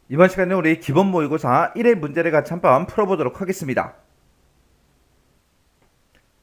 이번 시간에 우리 기본 모의고사 1회 문제를 같이 한번 풀어보도록 하겠습니다.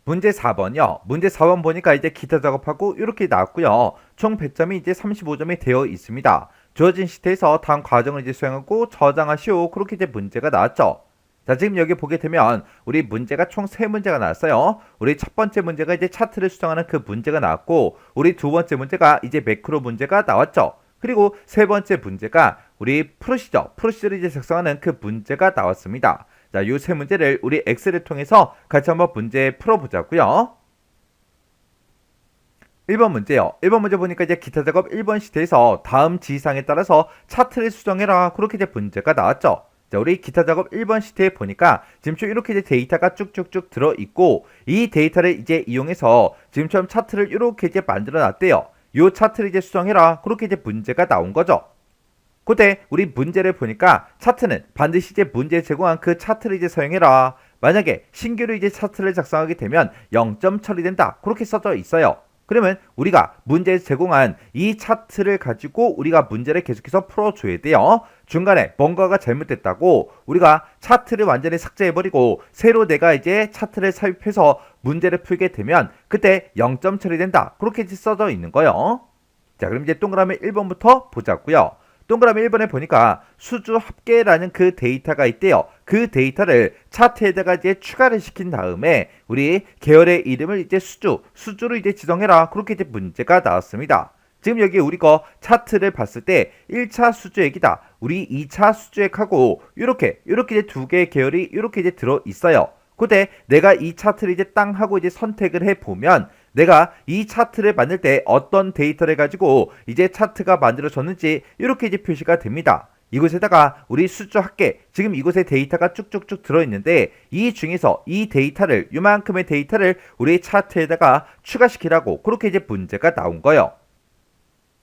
문제 4번이요. 문제 4번 보니까 이제 기타 작업하고 이렇게 나왔고요. 총 100점이 이제 35점이 되어 있습니다. 주어진 시트에서 다음 과정을 이제 수행하고 저장하시오. 그렇게 이제 문제가 나왔죠. 자, 지금 여기 보게 되면 우리 문제가 총 3문제가 나왔어요. 우리 첫 번째 문제가 이제 차트를 수정하는 그 문제가 나왔고, 우리 두 번째 문제가 이제 매크로 문제가 나왔죠. 그리고 세 번째 문제가 우리 프로시저를 이제 작성하는 그 문제가 나왔습니다. 자, 요 세 문제를 우리 엑셀을 통해서 같이 한번 문제 풀어보자고요. 1번 문제요. 1번 문제 보니까 이제 기타 작업 1번 시트에서 다음 지시사항에 따라서 차트를 수정해라. 그렇게 이제 문제가 나왔죠. 자, 우리 기타 작업 1번 시트에 보니까 지금처럼 이렇게 이제 데이터가 쭉쭉쭉 들어있고, 이 데이터를 이제 이용해서 지금처럼 차트를 이렇게 이제 만들어 놨대요. 요 차트를 이제 수정해라. 그렇게 이제 문제가 나온 거죠. 그때 우리 문제를 보니까 차트는 반드시 이제 문제에 제공한 그 차트를 이제 사용해라. 만약에 신규로 이제 차트를 작성하게 되면 0점 처리된다. 그렇게 써져 있어요. 그러면 우리가 문제에 제공한 이 차트를 가지고 우리가 문제를 계속해서 풀어줘야 돼요. 중간에 뭔가가 잘못됐다고 우리가 차트를 완전히 삭제해버리고 새로 내가 이제 차트를 삽입해서 문제를 풀게 되면 그때 0점 처리된다. 그렇게 써져 있는 거예요. 자, 그럼 이제 동그라미 1번부터 보자고요. 동그라미 1번에 보니까 수주 합계라는 그 데이터가 있대요. 그 데이터를 차트에다가 이제 추가를 시킨 다음에 우리 계열의 이름을 이제 수주로 이제 지정해라. 그렇게 이제 문제가 나왔습니다. 지금 여기 우리 거 차트를 봤을 때 1차 수주액이다. 우리 2차 수주액하고 이렇게 이제 두 개의 계열이 이렇게 이제 들어 있어요. 그때 내가 이 차트를 이제 땅 하고 이제 선택을 해 보면 내가 이 차트를 만들 때 어떤 데이터를 가지고 이제 차트가 만들어졌는지 이렇게 이제 표시가 됩니다. 이곳에다가 우리 수주 합계, 지금 이곳에 데이터가 쭉쭉쭉 들어있는데 이 중에서 이 데이터를, 이만큼의 데이터를 우리 차트에다가 추가시키라고 그렇게 이제 문제가 나온 거예요.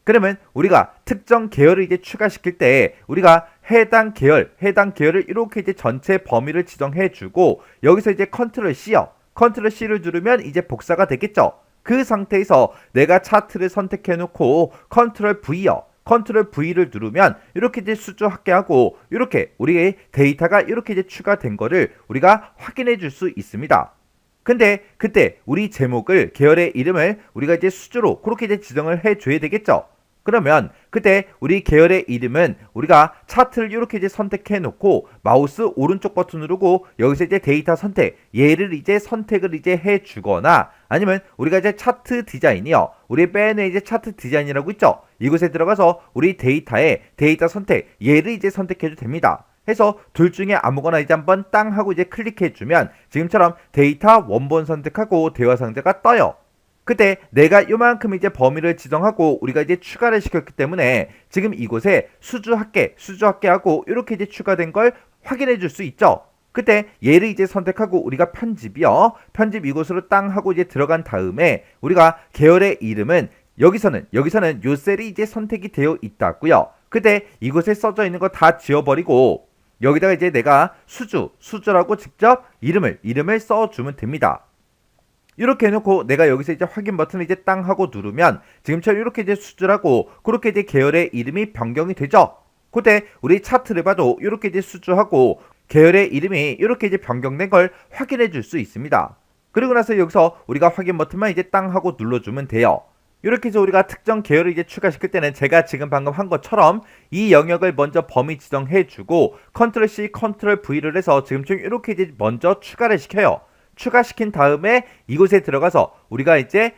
그러면 우리가 특정 계열을 이제 추가시킬 때 우리가 해당 계열을 이렇게 이제 전체 범위를 지정해주고 여기서 이제 컨트롤 C요. 컨트롤 C를 누르면 이제 복사가 되겠죠. 그 상태에서 내가 차트를 선택해 놓고 컨트롤 V요. 컨트롤 V를 누르면 이렇게 이제 수주 합계하고 이렇게 우리의 데이터가 이렇게 이제 추가된 거를 우리가 확인해 줄 수 있습니다. 근데 그때 우리 제목을 계열의 이름을 우리가 이제 수주로 그렇게 이제 지정을 해줘야 되겠죠. 그러면 그때 우리 계열의 이름은 우리가 차트를 이렇게 이제 선택해 놓고 마우스 오른쪽 버튼 누르고 여기서 이제 데이터 선택, 얘를 이제 선택을 이제 해 주거나 아니면 우리가 이제 차트 디자인이요. 우리 펜에 이제 차트 디자인이라고 있죠. 이곳에 들어가서 우리 데이터에 데이터 선택, 얘를 이제 선택해도 됩니다. 해서 둘 중에 아무거나 이제 한번 땅 하고 이제 클릭해 주면 지금처럼 데이터 원본 선택하고 대화 상자가 떠요. 그때 내가 요만큼 이제 범위를 지정하고 우리가 이제 추가를 시켰기 때문에 지금 이곳에 수주 합계하고 이렇게 이제 추가된 걸 확인해 줄 수 있죠. 그때 얘를 이제 선택하고 우리가 편집이요. 편집 이곳으로 땅 하고 이제 들어간 다음에 우리가 계열의 이름은 여기서는 요 셀이 이제 선택이 되어 있다고요. 그때 이곳에 써져 있는 거 다 지워버리고 여기다가 이제 내가 수주라고 직접 이름을 써주면 됩니다. 이렇게 해놓고 내가 여기서 이제 확인 버튼을 이제 땅 하고 누르면 지금처럼 이렇게 이제 수주라고 그렇게 이제 계열의 이름이 변경이 되죠. 그때 우리 차트를 봐도 이렇게 이제 수주하고 계열의 이름이 이렇게 이제 변경된 걸 확인해 줄 수 있습니다. 그리고 나서 여기서 우리가 확인 버튼만 이제 땅 하고 눌러주면 돼요. 이렇게 해서 우리가 특정 계열을 이제 추가시킬 때는 제가 지금 방금 한 것처럼 이 영역을 먼저 범위 지정해주고 컨트롤 C, 컨트롤 V를 해서 지금처럼 이렇게 이제 먼저 추가를 시켜요. 추가시킨 다음에 이곳에 들어가서 우리가 이제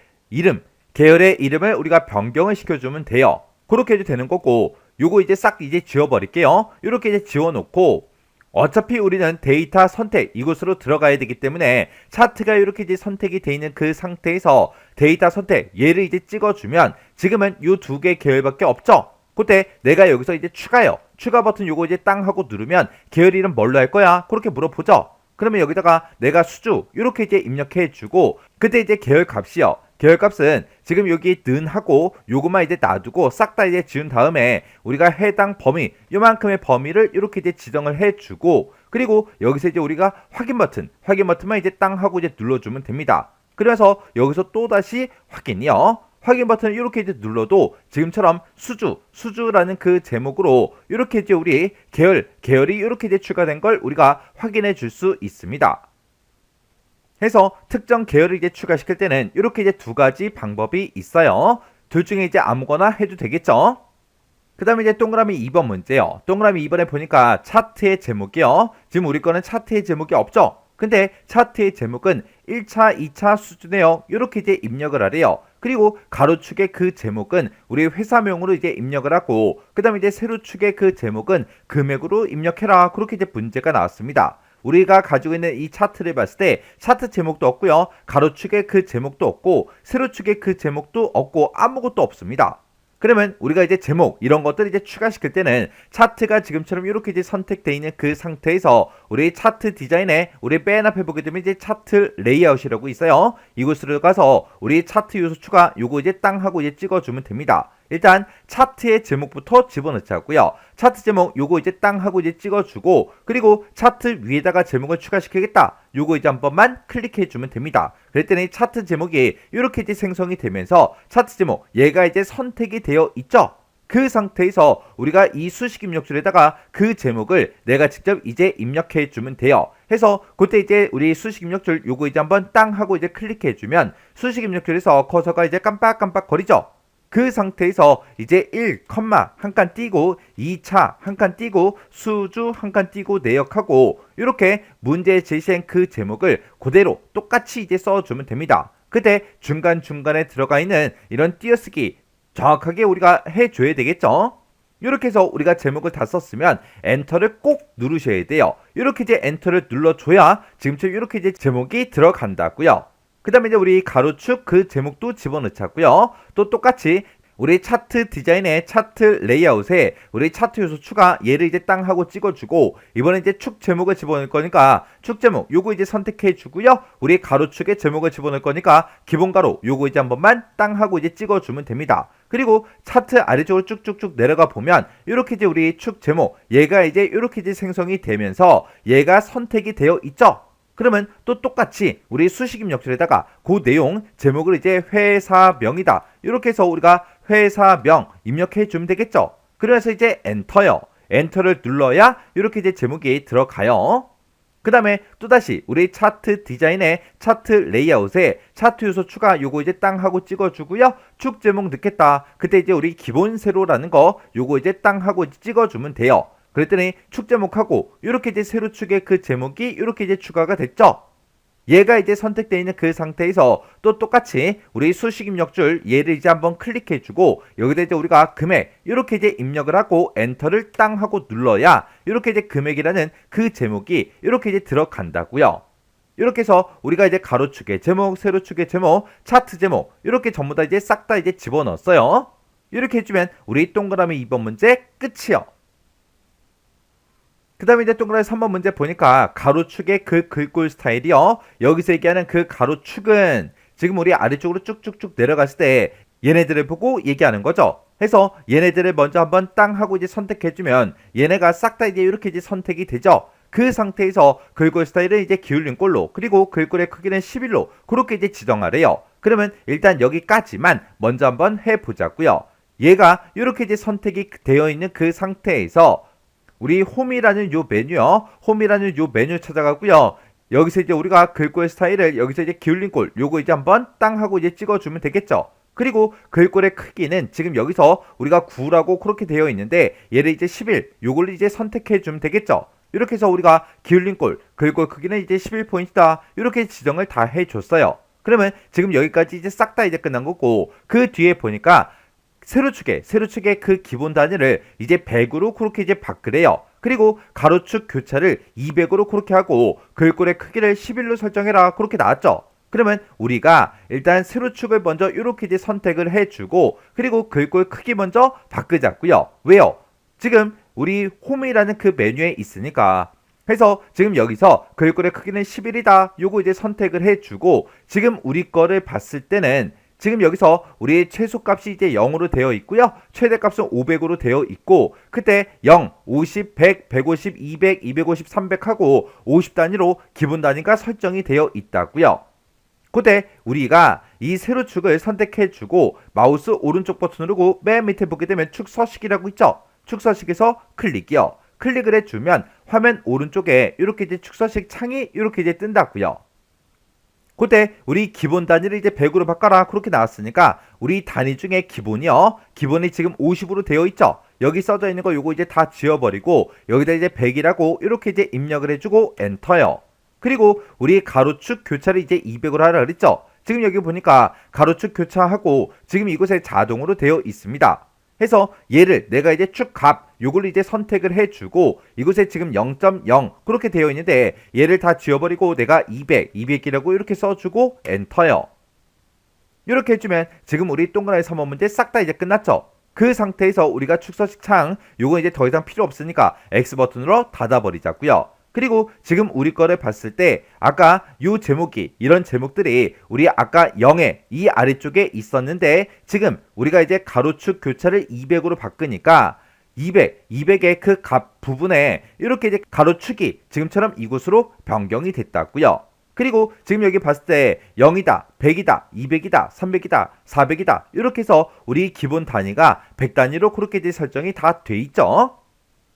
계열의 이름을 우리가 변경을 시켜주면 돼요. 그렇게 해도 되는 거고, 요거 이제 싹 이제 지워버릴게요. 이렇게 이제 지워놓고, 어차피 우리는 데이터 선택 이곳으로 들어가야 되기 때문에 차트가 이렇게 이제 선택이 되어 있는 그 상태에서 데이터 선택 얘를 이제 찍어주면 지금은 요 두 개 계열밖에 없죠. 그때 내가 여기서 이제 추가 버튼 요거 이제 땅 하고 누르면 계열 이름 뭘로 할 거야? 그렇게 물어보죠. 그러면 여기다가 내가 수주 이렇게 이제 입력해 주고 그때 이제 계열 값이요. 계열 값은 지금 여기 는 하고 요것만 이제 놔두고 싹 다 이제 지운 다음에 우리가 해당 범위 요만큼의 범위를 이렇게 이제 지정을 해 주고 그리고 여기서 이제 우리가 확인 버튼만 이제 땅 하고 이제 눌러주면 됩니다. 그래서 여기서 또 다시 확인이요. 확인 버튼을 이렇게 이제 눌러도 지금처럼 수주라는 그 제목으로 이렇게 이제 우리 계열이 이렇게 이제 추가된 걸 우리가 확인해 줄 수 있습니다. 해서 특정 계열을 이제 추가시킬 때는 이렇게 이제 두 가지 방법이 있어요. 둘 중에 이제 아무거나 해도 되겠죠. 그 다음에 이제 동그라미 2번 문제요. 동그라미 2번에 보니까 차트의 제목이요. 지금 우리 거는 차트의 제목이 없죠. 근데 차트의 제목은 1차, 2차 수준에요. 이렇게 이제 입력을 하래요. 그리고 가로축의 그 제목은 우리 회사명으로 이제 입력을 하고, 그 다음에 이제 세로축의 그 제목은 금액으로 입력해라. 그렇게 이제 문제가 나왔습니다. 우리가 가지고 있는 이 차트를 봤을 때 차트 제목도 없고요. 가로축의 그 제목도 없고, 세로축의 그 제목도 없고, 아무것도 없습니다. 그러면 우리가 이제 제목 이런 것들을 이제 추가시킬 때는 차트가 지금처럼 이렇게 이제 선택되어 있는 그 상태에서 우리 차트 디자인에 우리 맨 앞에 보게 되면 이제 차트 레이아웃이라고 있어요. 이곳으로 가서 우리 차트 요소 추가 요거 이제 땅 하고 이제 찍어주면 됩니다. 일단 차트의 제목부터 집어넣자고요. 차트 제목 요거 이제 땅 하고 이제 찍어주고, 그리고 차트 위에다가 제목을 추가시키겠다. 요거 이제 한 번만 클릭해주면 됩니다. 그랬더니 차트 제목이 이렇게 이제 생성이 되면서 차트 제목 얘가 이제 선택이 되어 있죠. 그 상태에서 우리가 이 수식 입력줄에다가 그 제목을 내가 직접 이제 입력해 주면 돼요. 해서 그때 이제 우리 수식 입력줄 요거 이제 한번 땅 하고 이제 클릭해 주면 수식 입력줄에서 커서가 이제 깜빡깜빡 거리죠. 그 상태에서 이제 1, 한 칸 띄고 2차 한 칸 띄고 수주 한 칸 띄고 내역하고 이렇게 문제에 제시한 그 제목을 그대로 똑같이 이제 써주면 됩니다. 그때 중간중간에 들어가 있는 이런 띄어쓰기 정확하게 우리가 해줘야 되겠죠. 이렇게 해서 우리가 제목을 다 썼으면 엔터를 꼭 누르셔야 돼요. 이렇게 이제 엔터를 눌러줘야 지금처럼 이렇게 이제 제목이 들어간다고요. 그 다음에 이제 우리 가로축 그 제목도 집어넣자고요. 또 똑같이 우리 차트 디자인의 차트 레이아웃에 우리 차트 요소 추가 얘를 이제 땅 하고 찍어주고, 이번에 이제 축 제목을 집어넣을 거니까 축 제목 요거 이제 선택해 주고요. 우리 가로축의 제목을 집어넣을 거니까 기본 가로 요거 이제 한 번만 땅 하고 이제 찍어주면 됩니다. 그리고 차트 아래쪽으로 쭉쭉쭉 내려가 보면 이렇게 이제 우리 축 제목 얘가 이제 이렇게 이제 생성이 되면서 얘가 선택이 되어 있죠. 그러면 또 똑같이 우리 수식 입력줄에다가 그 내용 제목을 이제 회사명이다 이렇게 해서 우리가 회사명 입력해 주면 되겠죠. 그래서 이제 엔터요. 엔터를 눌러야 이렇게 이제 제목이 들어가요. 그 다음에 또다시 우리 차트 디자인의 차트 레이아웃에 차트 요소 추가 요거 이제 땅 하고 찍어주고요. 축 제목 넣겠다. 그때 이제 우리 기본 세로라는 거 요거 이제 땅 하고 찍어주면 돼요. 그랬더니 축 제목하고 이렇게 이제 세로축의 그 제목이 이렇게 이제 추가가 됐죠. 얘가 이제 선택되어 있는 그 상태에서 또 똑같이 우리 수식 입력줄 얘를 이제 한번 클릭해주고 여기다 이제 우리가 금액 이렇게 이제 입력을 하고 엔터를 땅 하고 눌러야 이렇게 이제 금액이라는 그 제목이 이렇게 이제 들어간다고요. 이렇게 해서 우리가 이제 가로축의 제목, 세로축의 제목, 차트 제목 이렇게 전부 다 이제 싹 다 이제 집어넣었어요. 이렇게 해주면 우리 동그라미 2번 문제 끝이요. 그 다음에 이제 동그라미 3번 문제 보니까 가로축의 그 글꼴 스타일이요. 여기서 얘기하는 그 가로축은 지금 우리 아래쪽으로 쭉쭉쭉 내려갔을 때 얘네들을 보고 얘기하는 거죠. 해서 얘네들을 먼저 한번 땅 하고 이제 선택해주면 얘네가 싹 다 이제 이렇게 이제 선택이 되죠. 그 상태에서 글꼴 스타일은 이제 기울린 꼴로, 그리고 글꼴의 크기는 11로 그렇게 이제 지정하래요. 그러면 일단 여기까지만 먼저 한번 해보자고요. 얘가 이렇게 이제 선택이 되어 있는 그 상태에서 우리 홈이라는 요 메뉴요. 홈이라는 요 메뉴 찾아가고요. 여기서 이제 우리가 글꼴 스타일을 여기서 이제 기울린 꼴 요거 이제 한번 땅 하고 이제 찍어주면 되겠죠. 그리고 글꼴의 크기는 지금 여기서 우리가 9라고 그렇게 되어 있는데 얘를 이제 11 요걸 이제 선택해 주면 되겠죠. 이렇게 해서 우리가 기울린 꼴 글꼴 크기는 이제 11포인트다 이렇게 지정을 다 해줬어요. 그러면 지금 여기까지 이제 싹 다 이제 끝난 거고, 그 뒤에 보니까 세로축의 그 기본 단위를 이제 100으로 그렇게 이제 바꾸래요. 그리고 가로축 교차를 200으로 그렇게 하고 글꼴의 크기를 11로 설정해라 그렇게 나왔죠. 그러면 우리가 일단 세로축을 먼저 이렇게 이제 선택을 해주고, 그리고 글꼴 크기 먼저 바꾸자고요. 왜요? 지금 우리 홈이라는 그 메뉴에 있으니까. 해서 지금 여기서 글꼴의 크기는 11이다 요거 이제 선택을 해주고, 지금 우리 거를 봤을 때는 지금 여기서 우리 최소값이 이제 0으로 되어 있고요. 최대값은 500으로 되어 있고, 그때 0, 50, 100, 150, 200, 250, 300 하고 50 단위로 기본 단위가 설정이 되어 있다고요. 그때 우리가 이 세로축을 선택해주고 마우스 오른쪽 버튼 누르고 맨 밑에 보게 되면 축 서식이라고 있죠. 축 서식에서 클릭이요. 클릭을 해주면 화면 오른쪽에 이렇게 이제 축 서식 창이 이렇게 이제 뜬다고요. 그때 우리 기본 단위를 이제 100으로 바꿔라 그렇게 나왔으니까 우리 단위 중에 기본이요. 기본이 지금 50으로 되어 있죠. 여기 써져 있는 거 요거 이제 다 지워버리고 여기다 이제 100이라고 이렇게 이제 입력을 해주고 엔터요. 그리고 우리 가로축 교차를 이제 200으로 하라 그랬죠. 지금 여기 보니까 가로축 교차하고 지금 이곳에 자동으로 되어 있습니다. 해서 얘를 내가 이제 축값 요걸 이제 선택을 해주고 이곳에 지금 0.0 그렇게 되어 있는데 얘를 다 지워버리고 내가 200이라고 이렇게 써주고 엔터요. 이렇게 해주면 지금 우리 동그라미 3번 문제 싹 다 이제 끝났죠. 그 상태에서 우리가 축서식 창 요거 이제 더 이상 필요 없으니까 X 버튼으로 닫아버리자고요. 그리고 지금 우리 거를 봤을 때 아까 요 제목이 이런 제목들이 우리 아까 0의 이 아래쪽에 있었는데 지금 우리가 이제 가로축 교차를 200으로 바꾸니까 200의 그 값 부분에 이렇게 이제 가로축이 지금처럼 이곳으로 변경이 됐다고요. 그리고 지금 여기 봤을 때 0이다, 100이다, 200이다, 300이다, 400이다 이렇게 해서 우리 기본 단위가 100단위로 그렇게 이제 설정이 다 돼 있죠.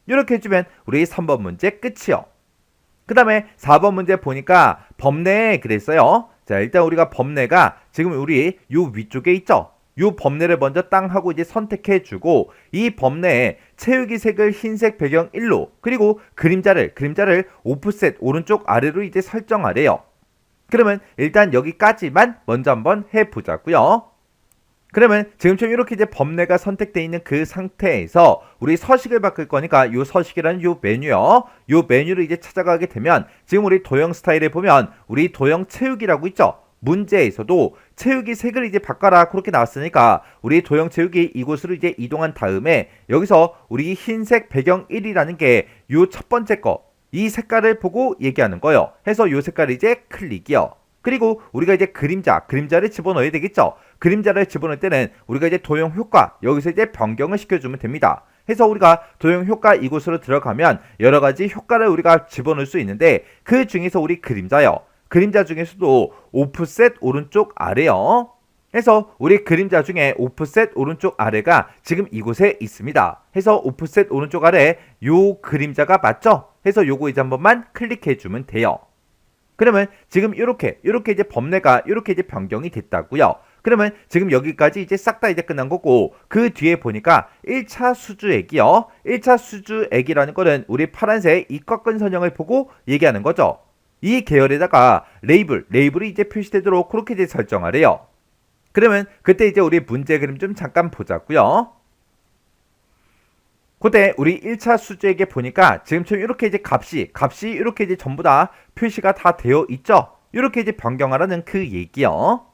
이렇게 해주면 우리 3번 문제 끝이요. 그 다음에 4번 문제 보니까 범례 그랬어요. 자, 일단 우리가 범례가 지금 우리 요 위쪽에 있죠. 요 범례를 먼저 땅 하고 이제 선택해주고 이 범례에 채우기 색을 흰색 배경 1로 그리고 그림자를 오프셋 오른쪽 아래로 이제 설정하래요. 그러면 일단 여기까지만 먼저 한번 해보자고요. 그러면 지금처럼 이렇게 이제 범례가 선택되어 있는 그 상태에서 우리 서식을 바꿀 거니까 요 서식이라는 요 메뉴요. 요 메뉴를 이제 찾아가게 되면 지금 우리 도형 스타일에 보면 우리 도형 채우기라고 있죠. 문제에서도 채우기 색을 이제 바꿔라 그렇게 나왔으니까 우리 도형 채우기 이곳으로 이제 이동한 다음에 여기서 우리 흰색 배경 1이라는 게 요 첫 번째 거 이 색깔을 보고 얘기하는 거예요. 해서 요 색깔을 이제 클릭이요. 그리고 우리가 이제 그림자를 집어넣어야 되겠죠. 그림자를 집어넣을 때는 우리가 이제 도형 효과 여기서 이제 변경을 시켜주면 됩니다. 해서 우리가 도형 효과 이곳으로 들어가면 여러 가지 효과를 우리가 집어넣을 수 있는데 그 중에서 우리 그림자요. 그림자 중에서도 오프셋 오른쪽 아래요. 해서 우리 그림자 중에 오프셋 오른쪽 아래가 지금 이곳에 있습니다. 해서 오프셋 오른쪽 아래 요 그림자가 맞죠? 해서 요거 이제 한 번만 클릭해 주면 돼요. 그러면 지금 이렇게 이제 범례가 이렇게 이제 변경이 됐다고요. 그러면 지금 여기까지 이제 싹 다 이제 끝난 거고 그 뒤에 보니까 1차 수주액이요. 1차 수주액이라는 거는 우리 파란색 이 꺾은 선형을 보고 얘기하는 거죠. 이 계열에다가 레이블이 이제 표시되도록 그렇게 이제 설정하래요. 그러면 그때 이제 우리 문제 그림 좀 잠깐 보자고요. 그때 우리 1차 수주액에 보니까 지금처럼 이렇게 이제 값이 이렇게 이제 전부 다 표시가 다 되어 있죠. 이렇게 이제 변경하라는 그 얘기요.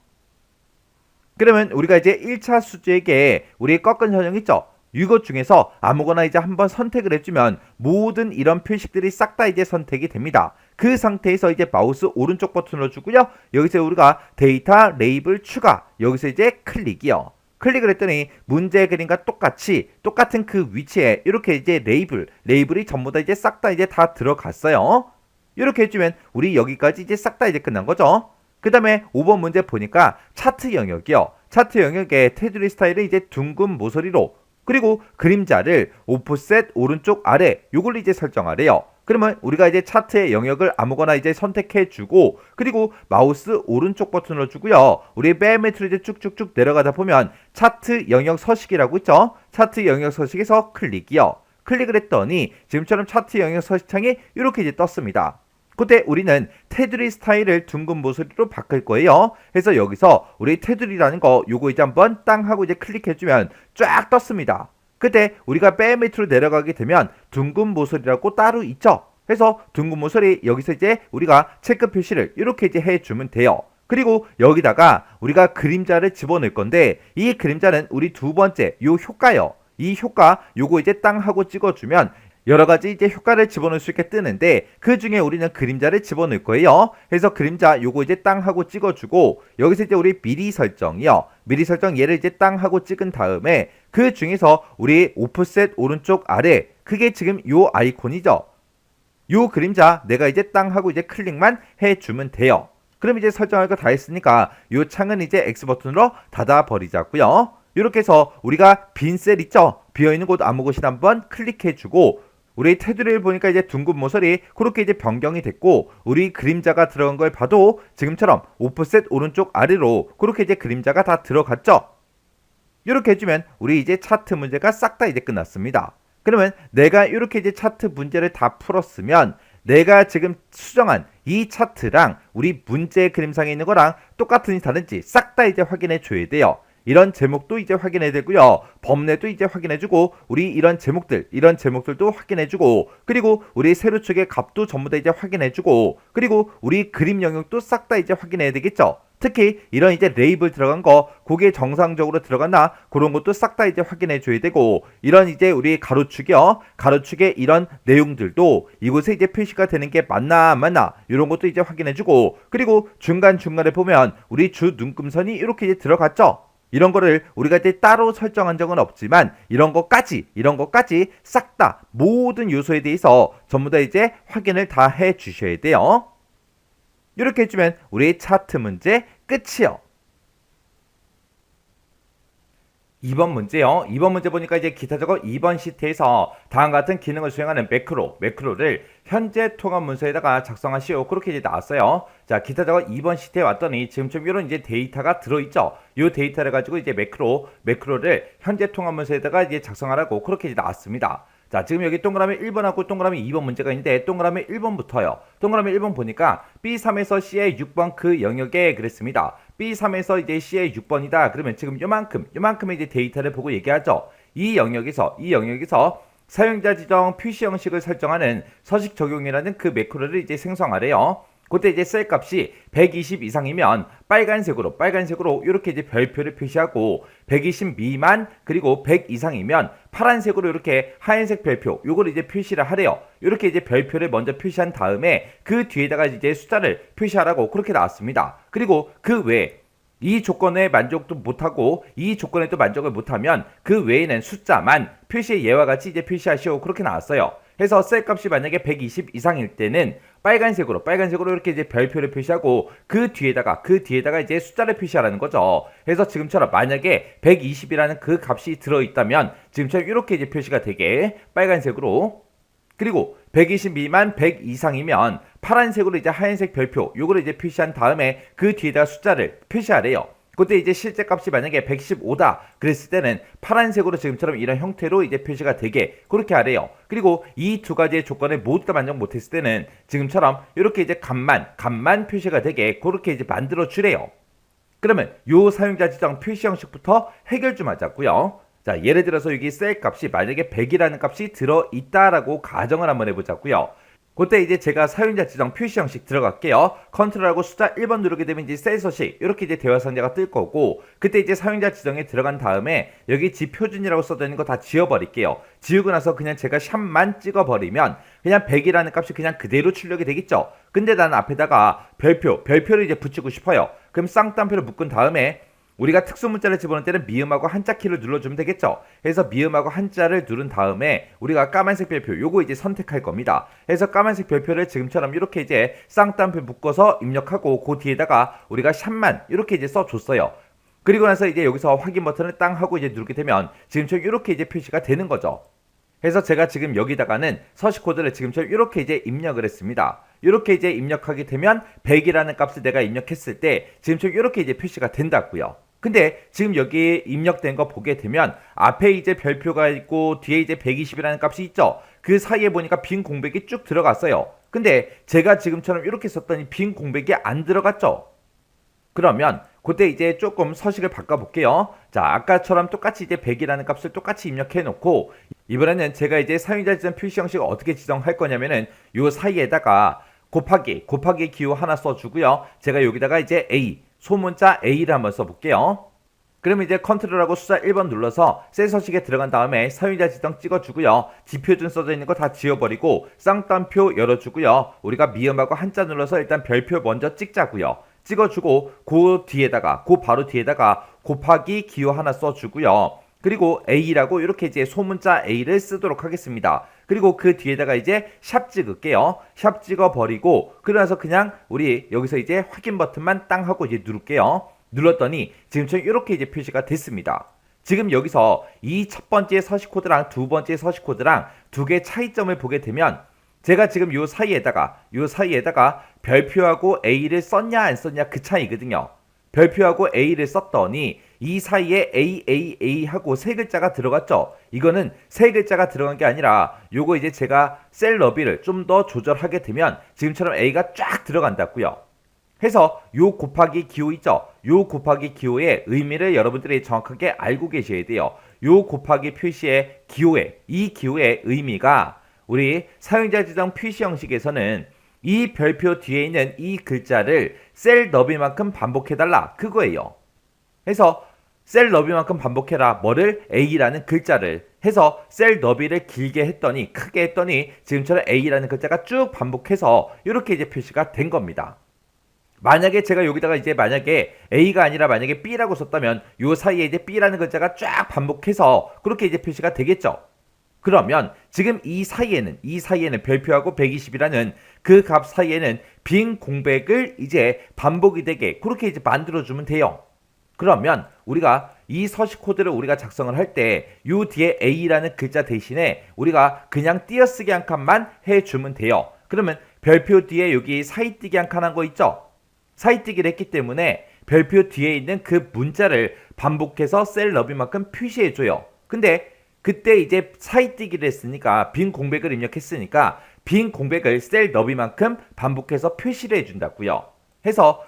그러면 우리가 이제 1차 수주액에 우리 꺾은 선형 있죠. 이것 중에서 아무거나 이제 한번 선택을 해주면 모든 이런 표식들이 싹 다 이제 선택이 됩니다. 그 상태에서 이제 마우스 오른쪽 버튼을 주고요. 여기서 우리가 데이터 레이블 추가 여기서 이제 클릭이요. 클릭을 했더니 문제 그림과 똑같은 그 위치에 이렇게 이제 레이블이 전부 다 이제 싹 다 이제 다 들어갔어요. 이렇게 해주면 우리 여기까지 이제 싹 다 이제 끝난 거죠. 그 다음에 5번 문제 보니까 차트 영역이요. 차트 영역에 테두리 스타일을 이제 둥근 모서리로 그리고 그림자를 오프셋 오른쪽 아래 요걸 이제 설정하래요. 그러면 우리가 이제 차트의 영역을 아무거나 이제 선택해주고 그리고 마우스 오른쪽 버튼을 주고요. 우리 맨 밑으로 이제 쭉쭉쭉 내려가다 보면 차트 영역 서식이라고 있죠. 차트 영역 서식에서 클릭이요. 클릭을 했더니 지금처럼 차트 영역 서식창이 이렇게 이제 떴습니다. 그때 우리는 테두리 스타일을 둥근 모서리로 바꿀 거예요. 그래서 여기서 우리 테두리라는 거 요거 이제 한번 땅 하고 이제 클릭해주면 쫙 떴습니다. 그때 우리가 맨 밑으로 내려가게 되면 둥근 모서리라고 따로 있죠. 그래서 둥근 모서리 여기서 이제 우리가 체크 표시를 이렇게 이제 해주면 돼요. 그리고 여기다가 우리가 그림자를 집어넣을 건데 이 그림자는 우리 두 번째 요 효과요. 이 효과 요거 이제 땅 하고 찍어주면 여러 가지 이제 효과를 집어넣을 수 있게 뜨는데 그 중에 우리는 그림자를 집어넣을 거예요. 그래서 그림자 요거 이제 땅 하고 찍어주고 여기서 이제 우리 미리 설정이요. 미리 설정 얘를 이제 땅 하고 찍은 다음에 그 중에서 우리 오프셋 오른쪽 아래 그게 지금 요 아이콘이죠. 요 그림자 내가 이제 땅 하고 이제 클릭만 해주면 돼요. 그럼 이제 설정할 거 다 했으니까 이 창은 이제 X 버튼으로 닫아 버리자고요. 이렇게 해서 우리가 빈 셀 있죠? 비어있는 곳 아무 곳이나 한번 클릭해주고 우리 테두리를 보니까 이제 둥근 모서리 그렇게 이제 변경이 됐고 우리 그림자가 들어간 걸 봐도 지금처럼 오프셋 오른쪽 아래로 그렇게 이제 그림자가 다 들어갔죠? 이렇게 해주면 우리 이제 차트 문제가 싹 다 이제 끝났습니다. 그러면 내가 이렇게 이제 차트 문제를 다 풀었으면 내가 지금 수정한 이 차트랑 우리 문제 그림상에 있는 거랑 똑같은지 다른지 싹 다 이제 확인해 줘야 돼요. 이런 제목도 이제 확인해야 되고요. 범례도 이제 확인해주고 우리 이런 제목들도 확인해주고 그리고 우리 세로축의 값도 전부 다 이제 확인해주고 그리고 우리 그림 영역도 싹 다 이제 확인해야 되겠죠. 특히 이런 이제 레이블 들어간 거 그게 정상적으로 들어갔나 그런 것도 싹 다 이제 확인해 줘야 되고 이런 이제 우리 가로축이요. 가로축의 이런 내용들도 이곳에 이제 표시가 되는 게 맞나 안 맞나 이런 것도 이제 확인해 주고 그리고 중간중간에 보면 우리 주 눈금선이 이렇게 이제 들어갔죠. 이런 거를 우리가 이제 따로 설정한 적은 없지만 이런 것까지 싹 다 모든 요소에 대해서 전부 다 이제 확인을 다 해 주셔야 돼요. 이렇게 해주면 우리 차트 문제 끝이요. 2번 문제요. 2번 문제 보니까 이제 기타 작업 2번 시트에서 다음과 같은 기능을 수행하는 매크로를 현재 통합 문서에다가 작성하시오. 그렇게 이제 나왔어요. 자, 기타 작업 2번 시트에 왔더니 지금처럼 이런 이제 데이터가 들어있죠. 이 데이터를 가지고 이제 매크로를 현재 통합 문서에다가 이제 작성하라고 그렇게 이제 나왔습니다. 자, 지금 여기 동그라미 1번하고 동그라미 2번 문제가 있는데 동그라미 1번부터요. 동그라미 1번 보니까 B3에서 C의 6번 그 영역에 그랬습니다. B3에서 이제 C의 6번이다. 그러면 지금 요만큼의 이제 데이터를 보고 얘기하죠. 이 영역에서 사용자 지정 표시 형식을 설정하는 서식 적용이라는 그 매크로를 이제 생성하래요. 그때 이제 셀 값이 120 이상이면 빨간색으로 이렇게 이제 별표를 표시하고 120 미만 그리고 100 이상이면 파란색으로 이렇게 하얀색 별표 요걸 이제 표시를 하래요. 이렇게 이제 별표를 먼저 표시한 다음에 그 뒤에다가 이제 숫자를 표시하라고 그렇게 나왔습니다. 그리고 그 외에 이 조건에 만족도 못하고 이 조건에도 만족을 못하면 그 외에는 숫자만 표시의 예와 같이 이제 표시하시오. 그렇게 나왔어요. 그래서 셀 값이 만약에 120 이상일 때는 빨간색으로 이렇게 이제 별표를 표시하고 그 뒤에다가 이제 숫자를 표시하라는 거죠. 그래서 지금처럼 만약에 120이라는 그 값이 들어있다면 지금처럼 이렇게 이제 표시가 되게 빨간색으로 그리고 120 미만 100 이상이면 파란색으로 이제 하얀색 별표 요거를 이제 표시한 다음에 그 뒤에다가 숫자를 표시하래요. 그때 이제 실제 값이 만약에 115다 그랬을 때는 파란색으로 지금처럼 이런 형태로 이제 표시가 되게 그렇게 하래요. 그리고 이 두 가지의 조건을 모두 다 만족 못했을 때는 지금처럼 이렇게 이제 값만 표시가 되게 그렇게 이제 만들어 주래요. 그러면 요 사용자 지정 표시 형식부터 해결 좀 하자고요. 자, 예를 들어서 여기 셀 값이 만약에 100이라는 값이 들어있다라고 가정을 한번 해보자고요. 그때 이제 제가 사용자 지정 표시 형식 들어갈게요. 컨트롤하고 숫자 1번 누르게 되면 이제 셀 서식 이렇게 이제 대화 상자가 뜰 거고 그때 이제 사용자 지정에 들어간 다음에 여기 지표준이라고 써져 있는 거 다 지워버릴게요. 지우고 나서 그냥 제가 샵만 찍어버리면 그냥 100이라는 값이 그냥 그대로 출력이 되겠죠. 근데 나는 앞에다가 별표를 이제 붙이고 싶어요. 그럼 쌍따옴표를 묶은 다음에 우리가 특수 문자를 집어넣을 때는 미음하고 한자 키를 눌러주면 되겠죠. 그래서 미음하고 한자를 누른 다음에 우리가 까만색 별표 요거 이제 선택할 겁니다. 그래서 까만색 별표를 지금처럼 이렇게 이제 쌍따옴표 묶어서 입력하고 그 뒤에다가 우리가 샵만 이렇게 이제 써줬어요. 그리고 나서 이제 여기서 확인 버튼을 땅 하고 이제 누르게 되면 지금처럼 이렇게 이제 표시가 되는 거죠. 그래서 제가 지금 여기다가는 서식 코드를 지금처럼 이렇게 이제 입력을 했습니다. 이렇게 이제 입력하게 되면 100이라는 값을 내가 입력했을 때 지금처럼 이렇게 이제 표시가 된다고요. 근데 지금 여기 입력된 거 보게 되면 앞에 이제 별표가 있고 뒤에 이제 120이라는 값이 있죠. 그 사이에 보니까 빈 공백이 쭉 들어갔어요. 근데 제가 지금처럼 이렇게 썼더니 빈 공백이 안 들어갔죠. 그러면 그때 이제 조금 서식을 바꿔볼게요. 자, 아까처럼 똑같이 이제 100이라는 값을 똑같이 입력해 놓고 이번에는 제가 이제 사용자 지정 표시 형식을 어떻게 지정할 거냐면은 요 사이에다가 곱하기 기호 하나 써주고요. 제가 여기다가 이제 A 소문자 A를 한번 써볼게요. 그럼 이제 컨트롤하고 숫자 1번 눌러서 셀 서식에 들어간 다음에 사용자 지정 찍어주고요. 지표준 써져 있는 거 다 지워버리고 쌍따옴표 열어주고요. 우리가 미음하고 한자 눌러서 일단 별표 먼저 찍자고요. 찍어주고 그 바로 뒤에다가 곱하기 기호 하나 써주고요. 그리고 A라고 이렇게 이제 소문자 A를 쓰도록 하겠습니다. 그리고 그 뒤에다가 이제 샵 찍을게요. 샵 찍어 버리고 그러면서 그냥 우리 여기서 이제 확인 버튼만 땅 하고 이제 누를게요. 눌렀더니 지금처럼 이렇게 이제 표시가 됐습니다. 지금 여기서 이 첫 번째 서식 코드랑 두 번째 서식 코드랑 두 개의 차이점을 보게 되면 제가 지금 요 사이에다가 별표하고 A를 썼냐 안 썼냐 그 차이거든요. 별표하고 A를 썼더니 이 사이에 A 하고 세 글자가 들어갔죠. 이거는 세 글자가 들어간 게 아니라 요거 이제 제가 셀 너비를 좀 더 조절하게 되면 지금처럼 A가 쫙 들어간다고요. 해서 요 곱하기 기호 있죠. 요 곱하기 기호의 의미를 여러분들이 정확하게 알고 계셔야 돼요. 요 곱하기 표시의 이 기호의 의미가 우리 사용자 지정 표시 형식에서는 이 별표 뒤에 있는 이 글자를 셀 너비만큼 반복해달라 그거예요. 해서 셀 너비만큼 반복해라 뭐를 A라는 글자를 해서 셀 너비를 길게 했더니 크게 했더니 지금처럼 A라는 글자가 쭉 반복해서 이렇게 이제 표시가 된 겁니다. 만약에 제가 여기다가 이제 만약에 A가 아니라 만약에 B라고 썼다면 요 사이에 이제 B라는 글자가 쫙 반복해서 그렇게 이제 표시가 되겠죠. 그러면 지금 이 사이에는 별표하고 120이라는 그 값 사이에는 빈 공백을 이제 반복이 되게 그렇게 이제 만들어주면 돼요. 그러면 우리가 이 서식 코드를 우리가 작성을 할 때 요 뒤에 A라는 글자 대신에 우리가 그냥 띄어쓰기 한 칸만 해주면 돼요. 그러면 별표 뒤에 여기 사이뜨기 한 칸 한 거 있죠? 사이뜨기를 했기 때문에 별표 뒤에 있는 그 문자를 반복해서 셀 너비만큼 표시해줘요. 근데 그때 이제 사이뜨기를 했으니까 빈 공백을 입력했으니까 빈 공백을 셀 너비만큼 반복해서 표시를 해준다고요. 해서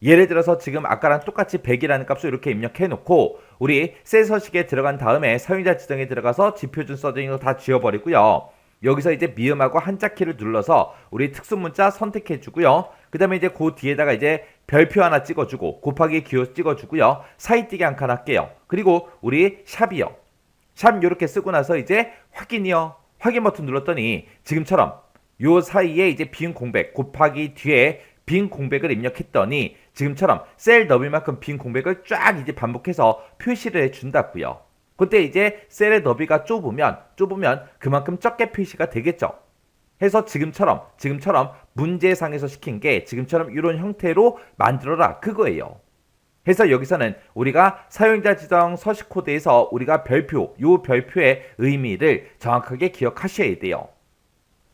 예를 들어서 지금 아까랑 똑같이 100이라는 값을 이렇게 입력해 놓고 우리 셀 서식에 들어간 다음에 사용자 지정에 들어가서 지표준 써져 있는 거 다 지워버리고요. 여기서 이제 미음하고 한자 키를 눌러서 우리 특수문자 선택해 주고요. 그 다음에 이제 그 뒤에다가 이제 별표 하나 찍어주고 곱하기 기호 찍어주고요. 사이뜨기 한 칸 할게요. 그리고 우리 샵이요. 샵 이렇게 쓰고 나서 이제 확인이요. 확인 버튼 눌렀더니 지금처럼 요 사이에 이제 빈 공백 곱하기 뒤에 빈 공백을 입력했더니 지금처럼 셀 너비만큼 빈 공백을 쫙 이제 반복해서 표시를 해준다고요. 그때 이제 셀의 너비가 좁으면 그만큼 적게 표시가 되겠죠. 해서 지금처럼 문제상에서 시킨 게 지금처럼 이런 형태로 만들어라 그거예요. 해서 여기서는 우리가 사용자 지정 서식 코드에서 우리가 요 별표의 의미를 정확하게 기억하셔야 돼요.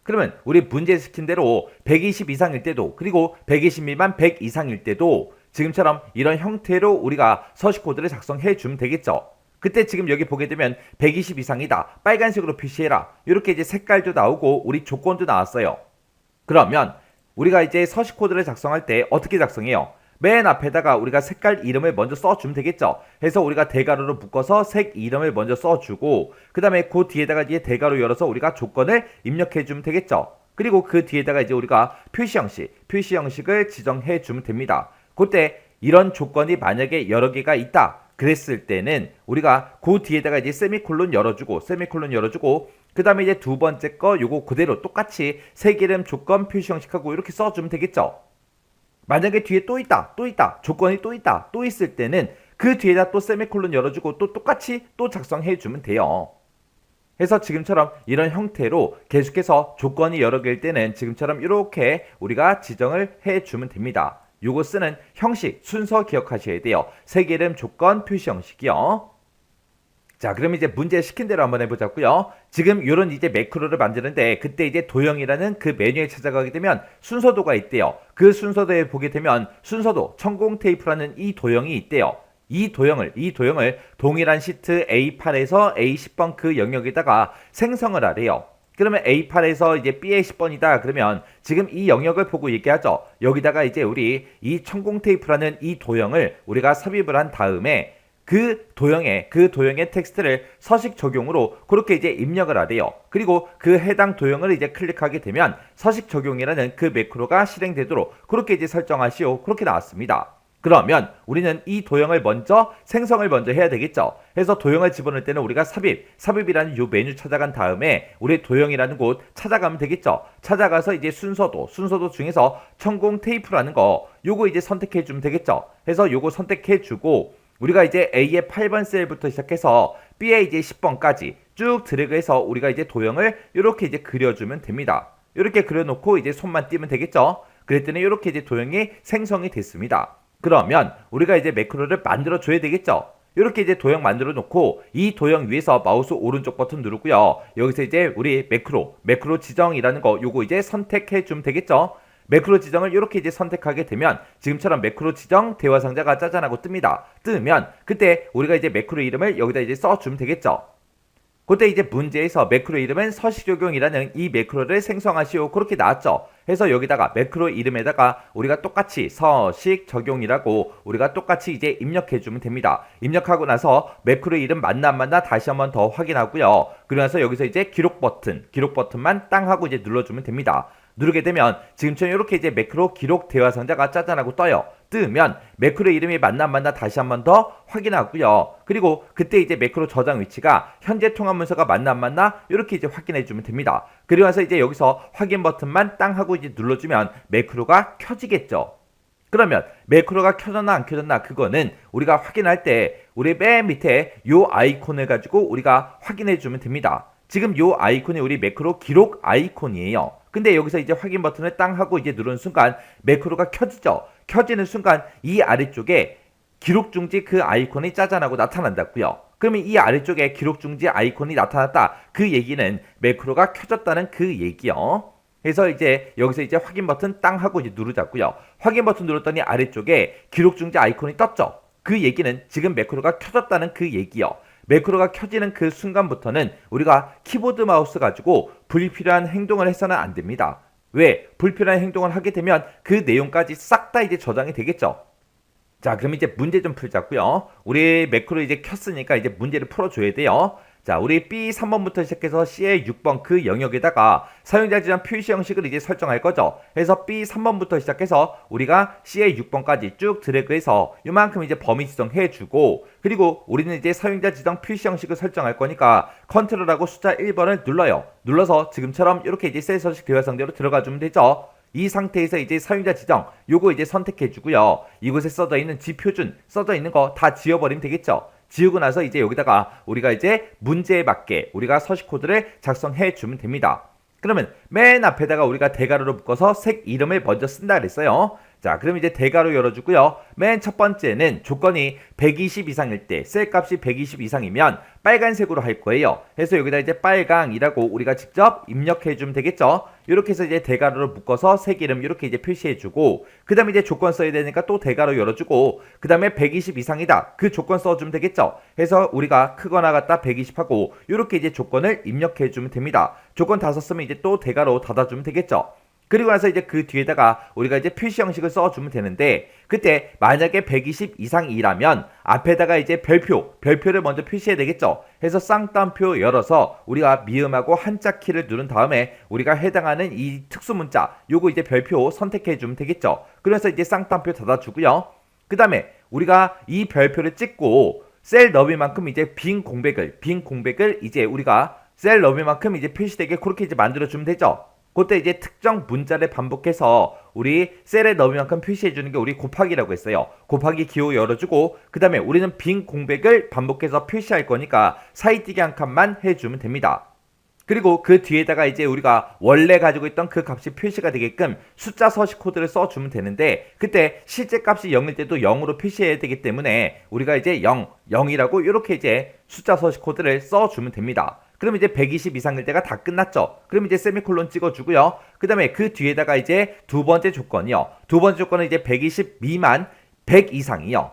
그러면 우리 문제 시킨 대로 120 이상일 때도 그리고 120 미만 100 이상일 때도 지금처럼 이런 형태로 우리가 서식 코드를 작성해 주면 되겠죠. 그때 지금 여기 보게 되면 120 이상이다. 빨간색으로 표시해라. 이렇게 이제 색깔도 나오고 우리 조건도 나왔어요. 그러면 우리가 이제 서식 코드를 작성할 때 어떻게 작성해요? 맨 앞에다가 우리가 색깔 이름을 먼저 써주면 되겠죠. 해서 우리가 대괄호로 묶어서 색 이름을 먼저 써주고 그 다음에 그 뒤에다가 이제 대괄호 열어서 우리가 조건을 입력해주면 되겠죠. 그리고 그 뒤에다가 이제 우리가 표시 형식을 지정해주면 됩니다. 그때 이런 조건이 만약에 여러 개가 있다 그랬을 때는 우리가 그 뒤에다가 이제 세미콜론 열어주고 그 다음에 이제 두 번째 거 요거 그대로 똑같이 색 이름 조건 표시 형식하고 이렇게 써주면 되겠죠. 만약에 뒤에 또 있다 조건이 또 있을 때는 그 뒤에다 또 세미콜론 열어주고 또 똑같이 또 작성해주면 돼요. 해서 지금처럼 이런 형태로 계속해서 조건이 여러 개일 때는 지금처럼 이렇게 우리가 지정을 해주면 됩니다. 요거 쓰는 형식 순서 기억하셔야 돼요. 색 이름 조건 표시 형식이요. 자, 그럼 이제 문제 시킨 대로 한번 해보자고요. 지금 요런 이제 매크로를 만드는데 그때 이제 도형이라는 그 메뉴에 찾아가게 되면 순서도가 있대요. 그 순서도에 보게 되면 순서도 천공 테이프라는 이 도형이 있대요. 이 도형을 동일한 시트 A8에서 A10번 그 영역에다가 생성을 하래요. 그러면 A8에서 이제 B의 10번이다 그러면 지금 이 영역을 보고 얘기하죠. 여기다가 이제 우리 이 천공 테이프라는 이 도형을 우리가 삽입을 한 다음에 그 도형의 텍스트를 서식 적용으로 그렇게 이제 입력을 하래요. 그리고 그 해당 도형을 이제 클릭하게 되면 서식 적용이라는 그 매크로가 실행되도록 그렇게 이제 설정하시오. 그렇게 나왔습니다. 그러면 우리는 이 도형을 생성을 먼저 해야 되겠죠. 해서 도형을 집어넣을 때는 우리가 삽입이라는 요 메뉴 찾아간 다음에 우리 도형이라는 곳 찾아가면 되겠죠. 찾아가서 이제 순서도 중에서 천공 테이프라는 거 요거 이제 선택해 주면 되겠죠. 해서 요거 선택해 주고 우리가 이제 A의 8번 셀부터 시작해서 B의 이제 10번까지 쭉 드래그해서 우리가 이제 도형을 이렇게 이제 그려주면 됩니다. 이렇게 그려놓고 이제 손만 띄면 되겠죠. 그랬더니 이렇게 이제 도형이 생성이 됐습니다. 그러면 우리가 이제 매크로를 만들어 줘야 되겠죠. 이렇게 이제 도형 만들어 놓고 이 도형 위에서 마우스 오른쪽 버튼 누르고요. 여기서 이제 우리 매크로 지정이라는 거 요거 이제 선택해 주면 되겠죠. 매크로 지정을 이렇게 이제 선택하게 되면 지금처럼 매크로 지정 대화 상자가 짜잔하고 뜹니다. 뜨면 그때 우리가 이제 매크로 이름을 여기다 이제 써주면 되겠죠. 그때 이제 문제에서 매크로 이름은 서식적용이라는 이 매크로를 생성하시오 그렇게 나왔죠. 해서 여기다가 매크로 이름에다가 우리가 똑같이 서식적용이라고 우리가 똑같이 이제 입력해주면 됩니다. 입력하고 나서 매크로 이름 맞나 안 맞나 다시 한번 더 확인하고요. 그러면서 여기서 이제 기록 버튼만 땅 하고 이제 눌러주면 됩니다. 누르게 되면 지금처럼 이렇게 이제 매크로 기록 대화 상자가 짜잔하고 떠요. 뜨면 매크로 이름이 맞나 안 맞나 다시 한번 더 확인하고요. 그리고 그때 이제 매크로 저장 위치가 현재 통합 문서가 맞나 안 맞나 이렇게 이제 확인해 주면 됩니다. 그리고 나서 이제 여기서 확인 버튼만 땅 하고 이제 눌러주면 매크로가 켜지겠죠. 그러면 매크로가 켜졌나 안 켜졌나 그거는 우리가 확인할 때 우리 맨 밑에 요 아이콘을 가지고 우리가 확인해 주면 됩니다. 지금 요 아이콘이 우리 매크로 기록 아이콘이에요. 근데 여기서 이제 확인 버튼을 땅 하고 이제 누르는 순간 매크로가 켜지죠. 켜지는 순간 이 아래쪽에 기록 중지 그 아이콘이 짜잔하고 나타난다고요. 그러면 이 아래쪽에 기록 중지 아이콘이 나타났다. 그 얘기는 매크로가 켜졌다는 그 얘기요. 그래서 이제 여기서 이제 확인 버튼 땅 하고 이제 누르자고요. 확인 버튼 눌렀더니 아래쪽에 기록 중지 아이콘이 떴죠. 그 얘기는 지금 매크로가 켜졌다는 그 얘기요. 매크로가 켜지는 그 순간부터는 우리가 키보드 마우스 가지고 불필요한 행동을 해서는 안 됩니다. 왜? 불필요한 행동을 하게 되면 그 내용까지 싹 다 이제 저장이 되겠죠. 자, 그럼 이제 문제 좀 풀자고요. 우리 매크로 이제 켰으니까 이제 문제를 풀어줘야 돼요. 자, 우리 B 3번부터 시작해서 C의 6번 그 영역에다가 사용자 지정 표시 형식을 이제 설정할 거죠. 그래서 B 3번부터 시작해서 우리가 C의 6번까지 쭉 드래그해서 이만큼 이제 범위 지정해주고 그리고 우리는 이제 사용자 지정 표시 형식을 설정할 거니까 컨트롤하고 숫자 1번을 눌러요. 눌러서 지금처럼 이렇게 이제 셀 서식 대화 상대로 들어가주면 되죠. 이 상태에서 이제 사용자 지정 요거 이제 선택해 주고요. 이곳에 써져 있는 지표준 써져 있는 거 다 지워버리면 되겠죠. 지우고 나서 이제 여기다가 우리가 이제 문제에 맞게 우리가 서식 코드를 작성해 주면 됩니다. 그러면 맨 앞에다가 우리가 대괄호로 묶어서 색 이름을 먼저 쓴다 그랬어요. 자, 그럼 이제 대괄호 열어주고요. 맨 첫 번째는 조건이 120 이상일 때 셀 값이 120 이상이면 빨간색으로 할 거예요. 그래서 여기다 이제 빨강이라고 우리가 직접 입력해 주면 되겠죠. 이렇게 해서 이제 대괄호로 묶어서 색 이름 이렇게 이제 표시해 주고 그 다음에 이제 조건 써야 되니까 또 대괄호 열어주고 그 다음에 120 이상이다. 그 조건 써주면 되겠죠. 해서 우리가 크거나 같다 120 하고 이렇게 이제 조건을 입력해 주면 됩니다. 조건 다 썼으면 이제 또 대괄호 닫아주면 되겠죠. 그리고 나서 이제 그 뒤에다가 우리가 이제 표시 형식을 써주면 되는데 그때 만약에 120 이상이라면 앞에다가 이제 별표를 먼저 표시해야 되겠죠. 해서 쌍따옴표 열어서 우리가 미음하고 한자 키를 누른 다음에 우리가 해당하는 이 특수 문자 요거 이제 별표 선택해 주면 되겠죠. 그래서 이제 쌍따옴표 닫아주고요. 그 다음에 우리가 이 별표를 찍고 셀 너비만큼 이제 빈 공백을 이제 우리가 셀 너비만큼 이제 표시되게 그렇게 이제 만들어주면 되죠. 그때 이제 특정 문자를 반복해서 우리 셀에 넣을 만큼 표시해주는 게 우리 곱하기라고 했어요. 곱하기 기호 열어주고 그 다음에 우리는 빈 공백을 반복해서 표시할 거니까 사이뛰기 한 칸만 해주면 됩니다. 그리고 그 뒤에다가 이제 우리가 원래 가지고 있던 그 값이 표시가 되게끔 숫자 서식 코드를 써주면 되는데 그때 실제 값이 0일 때도 0으로 표시해야 되기 때문에 우리가 이제 0이라고 이렇게 이제 숫자 서식 코드를 써주면 됩니다. 그럼 이제 120 이상일 때가 다 끝났죠. 그럼 이제 세미콜론 찍어주고요. 그 다음에 그 뒤에다가 이제 두 번째 조건이요. 두 번째 조건은 이제 120 미만 100 이상이요.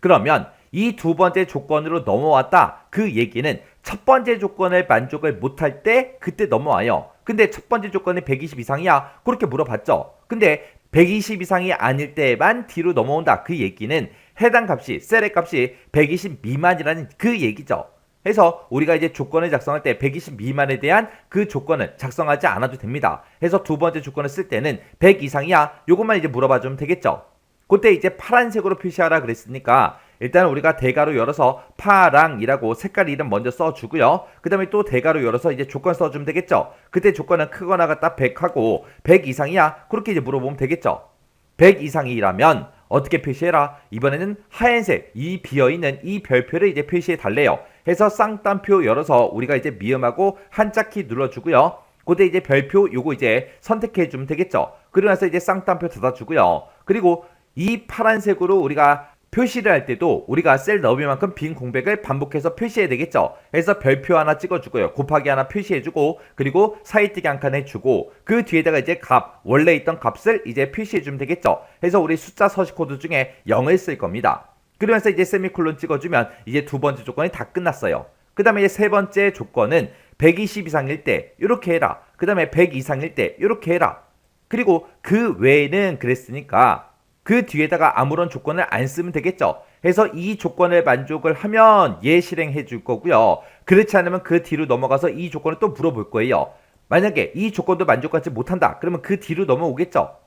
그러면 이 두 번째 조건으로 넘어왔다. 그 얘기는 첫 번째 조건을 만족을 못할 때 그때 넘어와요. 근데 첫 번째 조건이 120 이상이야? 그렇게 물어봤죠. 근데 120 이상이 아닐 때만 뒤로 넘어온다. 그 얘기는 해당 값이 셀의 값이 120 미만이라는 그 얘기죠. 해서 우리가 이제 조건을 작성할 때 120 미만에 대한 그 조건을 작성하지 않아도 됩니다. 해서 두 번째 조건을 쓸 때는 100 이상이야? 요것만 이제 물어봐 주면 되겠죠. 그때 이제 파란색으로 표시하라 그랬으니까 일단 우리가 대괄호 열어서 파랑이라고 색깔 이름 먼저 써주고요. 그 다음에 또 대괄호 열어서 이제 조건 써주면 되겠죠. 그때 조건은 크거나 같다 100 하고 100 이상이야? 그렇게 이제 물어보면 되겠죠. 100 이상이라면 어떻게 표시해라? 이번에는 하얀색 이 비어있는 이 별표를 이제 표시해 달래요. 해서 쌍따옴표 열어서 우리가 이제 미음하고 한자키 눌러주고요. 그때 이제 별표 요거 이제 선택해 주면 되겠죠. 그러고 나서 이제 쌍따옴표 닫아주고요. 그리고 이 파란색으로 우리가 표시를 할 때도 우리가 셀 너비만큼 빈 공백을 반복해서 표시해야 되겠죠. 그래서 별표 하나 찍어주고요. 곱하기 하나 표시해주고 그리고 사이뜨기 한 칸 해주고 그 뒤에다가 이제 값 원래 있던 값을 이제 표시해주면 되겠죠. 그래서 우리 숫자 서식 코드 중에 0을 쓸 겁니다. 그러면서 이제 세미콜론 찍어주면 이제 두 번째 조건이 다 끝났어요. 그 다음에 이제 세 번째 조건은 120 이상일 때 이렇게 해라. 그 다음에 100 이상일 때 이렇게 해라. 그리고 그 외에는 그랬으니까 그 뒤에다가 아무런 조건을 안 쓰면 되겠죠. 그래서 이 조건을 만족을 하면 얘 실행해 줄 거고요. 그렇지 않으면 그 뒤로 넘어가서 이 조건을 또 물어볼 거예요. 만약에 이 조건도 만족하지 못한다. 그러면 그 뒤로 넘어오겠죠.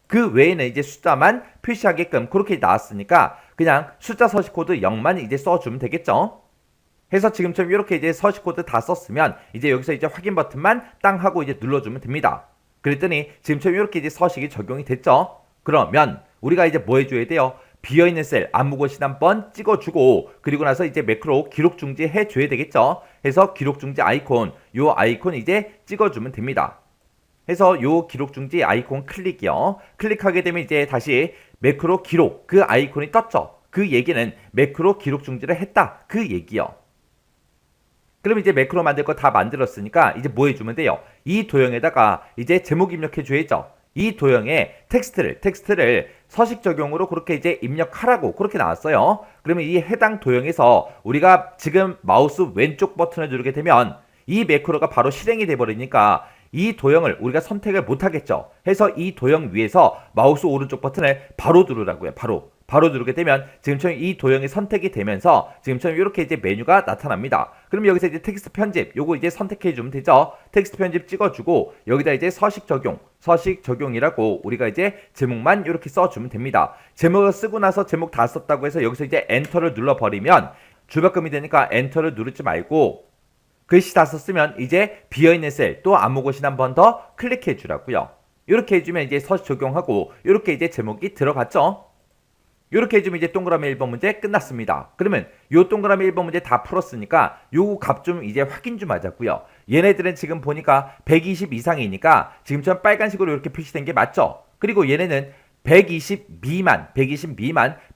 그 외에는 이제 숫자만 표시하게끔 그렇게 나왔으니까 그냥 숫자 서식 코드 0만 이제 써주면 되겠죠. 해서 지금처럼 이렇게 이제 서식 코드 다 썼으면 이제 여기서 이제 확인 버튼만 땅 하고 이제 눌러주면 됩니다. 그랬더니 지금처럼 이렇게 이제 서식이 적용이 됐죠. 그러면 우리가 이제 뭐 해줘야 돼요? 비어있는 셀 아무 곳이나 한번 찍어주고 그리고 나서 이제 매크로 기록 중지 해줘야 되겠죠. 해서 기록 중지 아이콘 요 아이콘 이제 찍어주면 됩니다. 해서 요 기록 중지 아이콘 클릭이요. 클릭하게 되면 이제 다시 매크로 기록 그 아이콘이 떴죠. 그 얘기는 매크로 기록 중지를 했다 그 얘기요. 그럼 이제 매크로 만들 거 다 만들었으니까 이제 뭐 해주면 돼요? 이 도형에다가 이제 제목 입력해줘야죠. 이 도형에 텍스트를 서식 적용으로 그렇게 이제 입력하라고 그렇게 나왔어요. 그러면 이 해당 도형에서 우리가 지금 마우스 왼쪽 버튼을 누르게 되면 이 매크로가 바로 실행이 돼버리니까 이 도형을 우리가 선택을 못하겠죠. 해서 이 도형 위에서 마우스 오른쪽 버튼을 바로 누르라고요. 바로 누르게 되면 지금처럼 이 도형이 선택이 되면서 지금처럼 이렇게 이제 메뉴가 나타납니다. 그럼 여기서 이제 텍스트 편집 요거 이제 선택해 주면 되죠. 텍스트 편집 찍어주고 여기다 이제 서식 적용이라고 우리가 이제 제목만 이렇게 써주면 됩니다. 제목을 쓰고 나서 제목 다 썼다고 해서 여기서 이제 엔터를 눌러버리면 줄바꿈이 되니까 엔터를 누르지 말고 글씨 다 썼으면 이제 비어있는 셀 또 아무 곳이나 한 번 더 클릭해 주라고요. 이렇게 해주면 이제 서식 적용하고 이렇게 이제 제목이 들어갔죠. 이렇게 해주면 이제 동그라미 1번 문제 끝났습니다. 그러면 요 동그라미 1번 문제 다 풀었으니까 요 값 좀 이제 확인 좀 하자고요. 얘네들은 지금 보니까 120 이상이니까 지금처럼 빨간색으로 이렇게 표시된 게 맞죠? 그리고 얘네는 120 미만,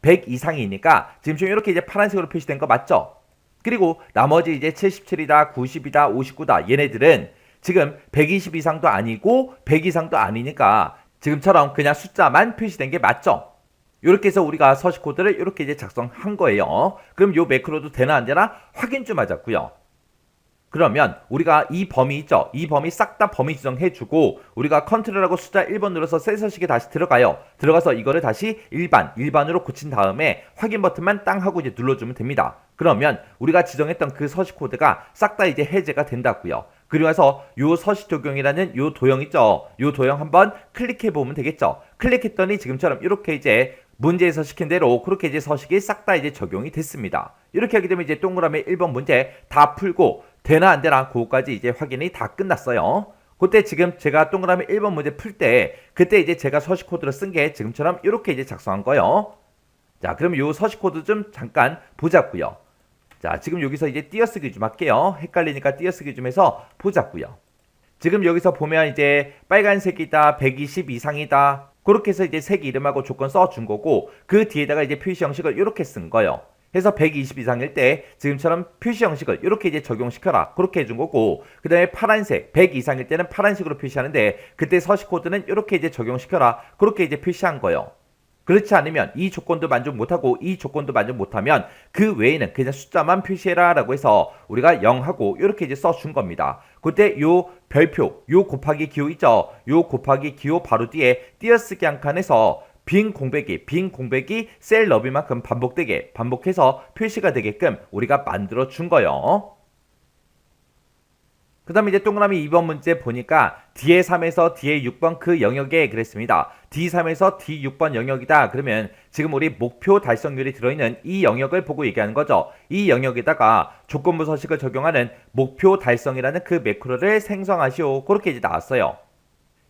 100 이상이니까 지금처럼 이렇게 이제 파란색으로 표시된 거 맞죠? 그리고 나머지 이제 77이다, 90이다, 59다 얘네들은 지금 120 이상도 아니고 100 이상도 아니니까 지금처럼 그냥 숫자만 표시된 게 맞죠? 이렇게 해서 우리가 서식 코드를 이렇게 이제 작성한 거예요. 그럼 요 매크로도 되나 안 되나 확인 좀 하자고요. 그러면 우리가 이 범위 있죠? 이 범위 싹 다 범위 지정해주고 우리가 컨트롤하고 숫자 1번 눌러서 셀 서식에 다시 들어가요. 들어가서 이거를 다시 일반으로 고친 다음에 확인 버튼만 땅 하고 이제 눌러주면 됩니다. 그러면 우리가 지정했던 그 서식 코드가 싹 다 이제 해제가 된다고요. 그리고 나서 요 서식 적용이라는 요 도형 있죠? 요 도형 한번 클릭해 보면 되겠죠? 클릭했더니 지금처럼 이렇게 이제 문제에서 시킨 대로 그렇게 이제 서식이 싹 다 이제 적용이 됐습니다. 이렇게 하게 되면 이제 동그라미 1번 문제 다 풀고 되나 안 되나 그거까지 이제 확인이 다 끝났어요. 그때 지금 제가 동그라미 1번 문제 풀 때 그때 이제 제가 서식 코드를 쓴 게 지금처럼 이렇게 이제 작성한 거예요. 자, 그럼 요 서식 코드 좀 잠깐 보자고요. 자, 지금 여기서 이제 띄어쓰기 좀 할게요. 헷갈리니까 띄어쓰기 좀 해서 보자고요. 지금 여기서 보면 이제 빨간색이다, 120 이상이다. 그렇게 해서 이제 색 이름하고 조건 써준 거고 그 뒤에다가 이제 표시 형식을 이렇게 쓴 거예요. 해서 120 이상일 때 지금처럼 표시 형식을 이렇게 이제 적용시켜라 그렇게 해준 거고 그 다음에 파란색 100 이상일 때는 파란색으로 표시하는데 그때 서식 코드는 이렇게 이제 적용시켜라 그렇게 이제 표시한 거예요. 그렇지 않으면 이 조건도 만족 못하고 이 조건도 만족 못하면 그 외에는 그냥 숫자만 표시해라 라고 해서 우리가 0하고 이렇게 이제 써준 겁니다. 그때 요 별표 요 곱하기 기호 있죠? 요 곱하기 기호 바로 뒤에 띄어쓰기 한 칸에서 빈 공백이 셀 너비만큼 반복해서 표시가 되게끔 우리가 만들어 준 거예요. 그 다음에 이제 동그라미 2번 문제 보니까 뒤에 3에서 뒤에 6번 그 영역에 그랬습니다. D3에서 D6번 영역이다. 그러면 지금 우리 목표 달성률이 들어있는 이 영역을 보고 얘기하는 거죠. 이 영역에다가 조건부 서식을 적용하는 목표 달성이라는 그 매크로를 생성하시오. 그렇게 이제 나왔어요.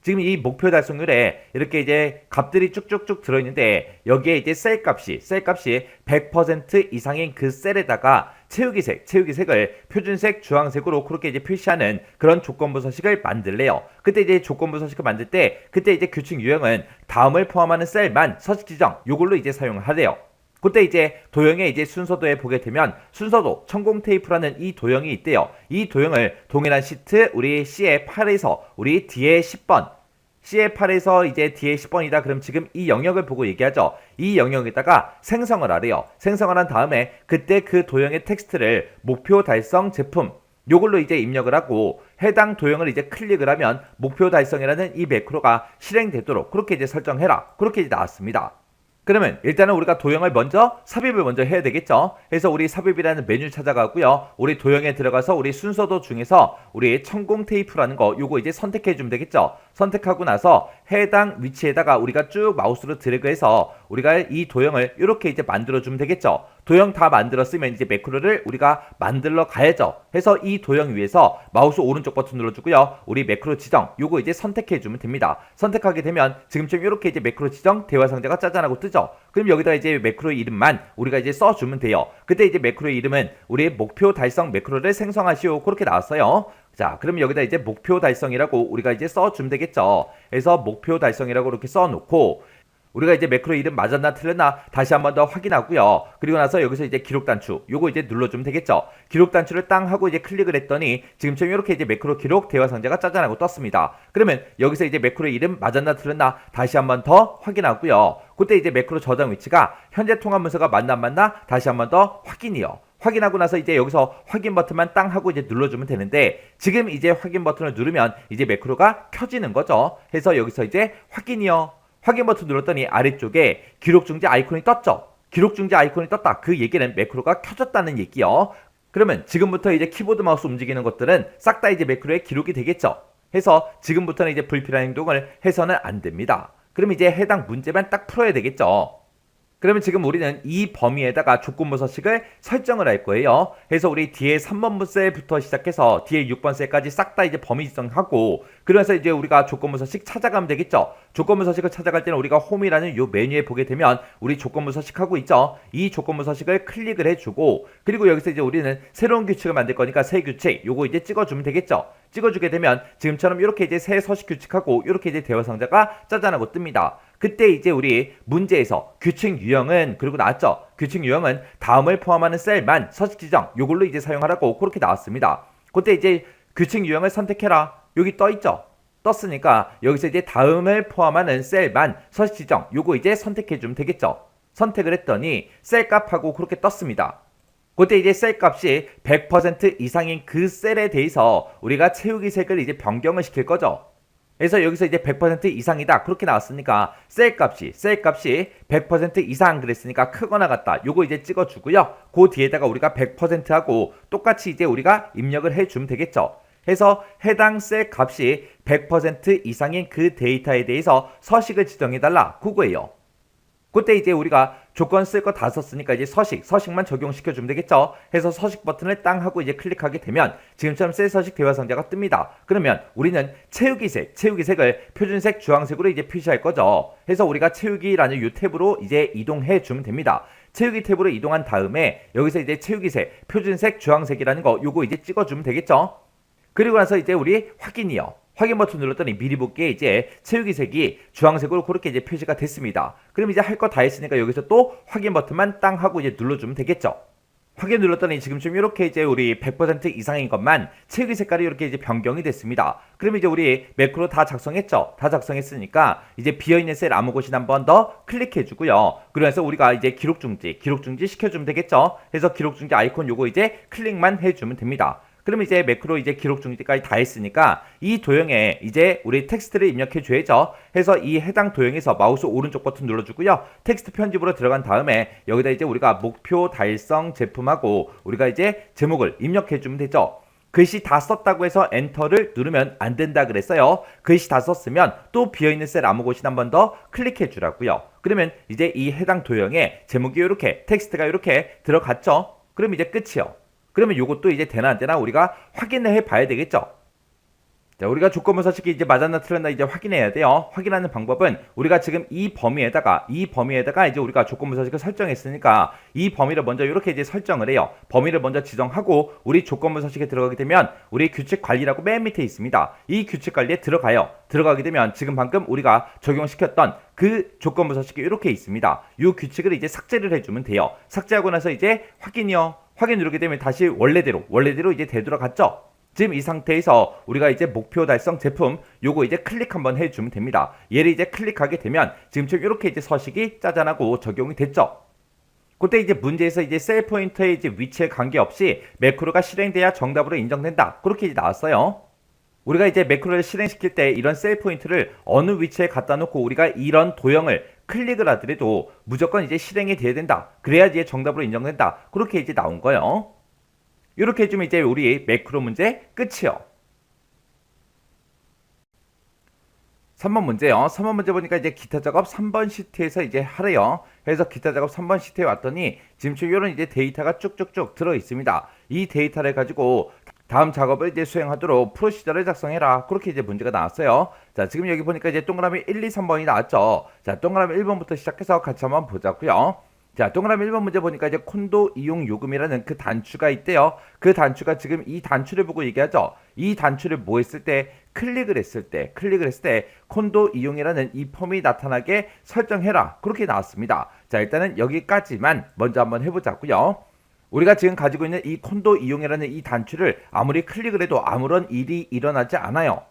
지금 이 목표 달성률에 이렇게 이제 값들이 쭉쭉쭉 들어있는데 여기에 이제 셀 값이 100% 이상인 그 셀에다가 채우기색을 표준색 주황색으로 그렇게 이제 표시하는 그런 조건부 서식을 만들래요. 그때 이제 조건부 서식을 만들 때 그때 이제 규칙 유형은 다음을 포함하는 셀만 서식 지정 요걸로 이제 사용을 하래요. 그때 이제 도형의 이제 순서도에 보게 되면 순서도 천공 테이프라는 이 도형이 있대요. 이 도형을 동일한 시트 우리 C의 8에서 우리 D의 10번 C의 8에서 이제 D의 10번이다. 그럼 지금 이 영역을 보고 얘기하죠. 이 영역에다가 생성을 하래요. 생성을 한 다음에 그때 그 도형의 텍스트를 목표 달성 제품 요걸로 이제 입력을 하고 해당 도형을 이제 클릭을 하면 목표 달성이라는 이 매크로가 실행되도록 그렇게 이제 설정해라. 그렇게 이제 나왔습니다. 그러면 일단은 우리가 도형을 삽입을 먼저 해야 되겠죠. 그래서 우리 삽입이라는 메뉴 찾아가고요. 우리 도형에 들어가서 우리 순서도 중에서 우리 천공 테이프라는 거 요거 이제 선택해 주면 되겠죠. 선택하고 나서 해당 위치에다가 우리가 쭉 마우스로 드래그해서 우리가 이 도형을 이렇게 이제 만들어 주면 되겠죠. 도형 다 만들었으면 이제 매크로를 우리가 만들러 가야죠. 해서 이 도형 위에서 마우스 오른쪽 버튼 눌러주고요. 우리 매크로 지정 요거 이제 선택해 주면 됩니다. 선택하게 되면 지금처럼 이렇게 이제 매크로 지정 대화 상자가 짜잔하고 뜨죠. 그럼 여기다 이제 매크로 이름만 우리가 이제 써주면 돼요. 그때 이제 매크로 이름은 우리 목표 달성 매크로를 생성하시오 그렇게 나왔어요. 자, 그럼 여기다 이제 목표 달성이라고 우리가 이제 써주면 되겠죠. 그래서 목표 달성이라고 이렇게 써놓고 우리가 이제 매크로 이름 맞았나 틀렸나 다시 한번 더 확인하고요. 그리고 나서 여기서 이제 기록 단추 요거 이제 눌러주면 되겠죠. 기록 단추를 땅 하고 이제 클릭을 했더니 지금처럼 이렇게 이제 매크로 기록 대화 상자가 짜잔하고 떴습니다. 그러면 여기서 이제 매크로 이름 맞았나 틀렸나 다시 한번 더 확인하고요. 그때 이제 매크로 저장 위치가 현재 통합 문서가 맞나 안 맞나 다시 한번 더 확인이요. 확인하고 나서 이제 여기서 확인 버튼만 땅 하고 이제 눌러주면 되는데 지금 이제 확인 버튼을 누르면 이제 매크로가 켜지는 거죠. 해서 여기서 이제 확인이요. 확인 버튼 눌렀더니 아래쪽에 기록 중지 아이콘이 떴죠. 기록 중지 아이콘이 떴다. 그 얘기는 매크로가 켜졌다는 얘기요. 그러면 지금부터 이제 키보드 마우스 움직이는 것들은 싹 다 이제 매크로에 기록이 되겠죠. 해서 지금부터는 이제 불필요한 행동을 해서는 안 됩니다. 그럼 이제 해당 문제만 딱 풀어야 되겠죠. 그러면 지금 우리는 이 범위에다가 조건부 서식을 설정을 할 거예요. 그래서 우리 뒤에 3번부 셀부터 시작해서 뒤에 6번 셀까지 싹 다 이제 범위 지정하고 그래서 이제 우리가 조건부 서식 찾아가면 되겠죠. 조건부 서식을 찾아갈 때는 우리가 홈이라는 요 메뉴에 보게 되면 우리 조건부 서식하고 있죠. 이 조건부 서식을 클릭을 해주고 그리고 여기서 이제 우리는 새로운 규칙을 만들 거니까 새 규칙 요거 이제 찍어주면 되겠죠. 찍어주게 되면 지금처럼 이렇게 이제 새 서식 규칙하고 이렇게 이제 대화 상자가 짜잔하고 뜹니다. 그때 이제 우리 문제에서 규칙 유형은 그리고 나왔죠. 규칙 유형은 다음을 포함하는 셀만 서식 지정 요걸로 이제 사용하라고 그렇게 나왔습니다. 그때 이제 규칙 유형을 선택해라. 여기 떠 있죠. 떴으니까 여기서 이제 다음을 포함하는 셀만 서식 지정 요거 이제 선택해 주면 되겠죠. 선택을 했더니 셀 값하고 그렇게 떴습니다. 그때 이제 셀 값이 100% 이상인 그 셀에 대해서 우리가 채우기 색을 이제 변경을 시킬 거죠. 그래서 여기서 이제 100% 이상이다 그렇게 나왔으니까 셀 값이 100% 이상 그랬으니까 크거나 같다 요거 이제 찍어주고요. 그 뒤에다가 우리가 100% 하고 똑같이 이제 우리가 입력을 해주면 되겠죠. 해서 해당 셀 값이 100% 이상인 그 데이터에 대해서 서식을 지정해달라 그거예요. 그때 이제 우리가 조건 쓸 거 다 썼으니까 이제 서식만 적용시켜주면 되겠죠. 해서 서식 버튼을 땅 하고 이제 클릭하게 되면 지금처럼 셀 서식 대화 상자가 뜹니다. 그러면 우리는 채우기색을 표준색 주황색으로 이제 표시할 거죠. 해서 우리가 채우기라는 이 탭으로 이제 이동해 주면 됩니다. 채우기 탭으로 이동한 다음에 여기서 이제 채우기색 표준색 주황색이라는 거 요거 이제 찍어주면 되겠죠. 그리고 나서 이제 우리 확인이요. 확인 버튼 눌렀더니 미리 볼게 이제 채우기 색이 주황색으로 그렇게 이제 표시가 됐습니다. 그럼 이제 할 거 다 했으니까 여기서 또 확인 버튼만 땅 하고 이제 눌러주면 되겠죠. 확인 눌렀더니 지금 좀 이렇게 이제 우리 100% 이상인 것만 채우기 색깔이 이렇게 이제 변경이 됐습니다. 그럼 이제 우리 매크로 다 작성했죠. 다 작성했으니까 이제 비어있는 셀 아무 곳이나 한 번 더 클릭해 주고요. 그래서 우리가 이제 기록 중지 시켜주면 되겠죠. 그래서 기록 중지 아이콘 요거 이제 클릭만 해주면 됩니다. 그럼 이제 매크로 이제 기록 중지까지 다 했으니까 이 도형에 이제 우리 텍스트를 입력해 줘야죠. 해서 이 해당 도형에서 마우스 오른쪽 버튼 눌러주고요. 텍스트 편집으로 들어간 다음에 여기다 이제 우리가 목표 달성 제품하고 우리가 이제 제목을 입력해 주면 되죠. 글씨 다 썼다고 해서 엔터를 누르면 안 된다 그랬어요. 글씨 다 썼으면 또 비어있는 셀 아무 곳이나 한 번 더 클릭해 주라고요. 그러면 이제 이 해당 도형에 제목이 이렇게 텍스트가 이렇게 들어갔죠. 그럼 이제 끝이요. 그러면 이것도 이제 되나 안 되나 우리가 확인을 해 봐야 되겠죠. 자, 우리가 조건부 서식이 이제 맞았나 틀렸나 이제 확인해야 돼요. 확인하는 방법은 우리가 지금 이 범위에다가 이제 우리가 조건부 서식을 설정했으니까 이 범위를 먼저 이렇게 이제 설정을 해요. 범위를 먼저 지정하고 우리 조건부 서식에 들어가게 되면 우리 규칙 관리라고 맨 밑에 있습니다. 이 규칙 관리에 들어가요. 들어가게 되면 지금 방금 우리가 적용시켰던 그 조건부 서식이 이렇게 있습니다. 이 규칙을 이제 삭제를 해주면 돼요. 삭제하고 나서 이제 확인이요. 확인 누르게 되면 다시 원래대로 이제 되돌아갔죠. 지금 이 상태에서 우리가 이제 목표 달성 제품 요거 이제 클릭 한번 해주면 됩니다. 얘를 이제 클릭하게 되면 지금처럼 이렇게 이제 서식이 짜잔하고 적용이 됐죠. 그때 이제 문제에서 이제 셀 포인터의 이제 위치에 관계없이 매크로가 실행돼야 정답으로 인정된다. 그렇게 이제 나왔어요. 우리가 이제 매크로를 실행시킬 때 이런 셀 포인트를 어느 위치에 갖다 놓고 우리가 이런 도형을 클릭을 하더라도 무조건 이제 실행이 돼야 된다. 그래야지 정답으로 인정된다. 그렇게 이제 나온 거예요. 이렇게 해주면 이제 우리 매크로 문제 끝이요. 3번 문제요. 3번 문제 보니까 이제 기타 작업 3번 시트에서 이제 하래요. 그래서 기타 작업 3번 시트에 왔더니 지금 이런 이제 데이터가 쭉쭉쭉 들어 있습니다. 이 데이터를 가지고 다음 작업을 이제 수행하도록 프로시저를 작성해라. 그렇게 이제 문제가 나왔어요. 자, 지금 여기 보니까 이제 동그라미 1, 2, 3번이 나왔죠. 자, 동그라미 1번부터 시작해서 같이 한번 보자고요. 자, 동그라미 1번 문제 보니까 이제 콘도 이용 요금이라는 그 단추가 있대요. 그 단추가 지금 이 단추를 보고 얘기하죠. 이 단추를 뭐 했을 때 클릭을 했을 때 콘도 이용이라는 이 폼이 나타나게 설정해라. 그렇게 나왔습니다. 자, 일단은 여기까지만 먼저 한번 해보자고요. 우리가 지금 가지고 있는 이 콘도 이용이라는 이 단추를 아무리 클릭을 해도 아무런 일이 일어나지 않아요.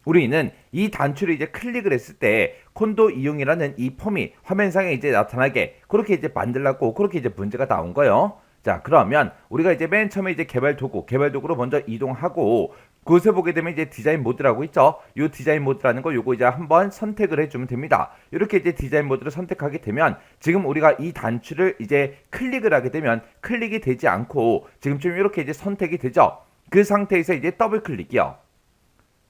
우리는 이 단추를 이제 클릭을 했을 때 콘도 이용이라는 이 폼이 화면상에 이제 나타나게 그렇게 이제 만들라고 그렇게 이제 문제가 나온 거예요. 자, 그러면 우리가 이제 맨 처음에 이제 개발 도구로 먼저 이동하고 그곳에 보게 되면 이제 디자인 모드라고 있죠. 이 디자인 모드라는 거 요거 이제 한번 선택을 해주면 됩니다. 이렇게 이제 디자인 모드를 선택하게 되면 지금 우리가 이 단추를 이제 클릭을 하게 되면 클릭이 되지 않고 지금쯤 이렇게 이제 선택이 되죠. 그 상태에서 이제 더블 클릭이요.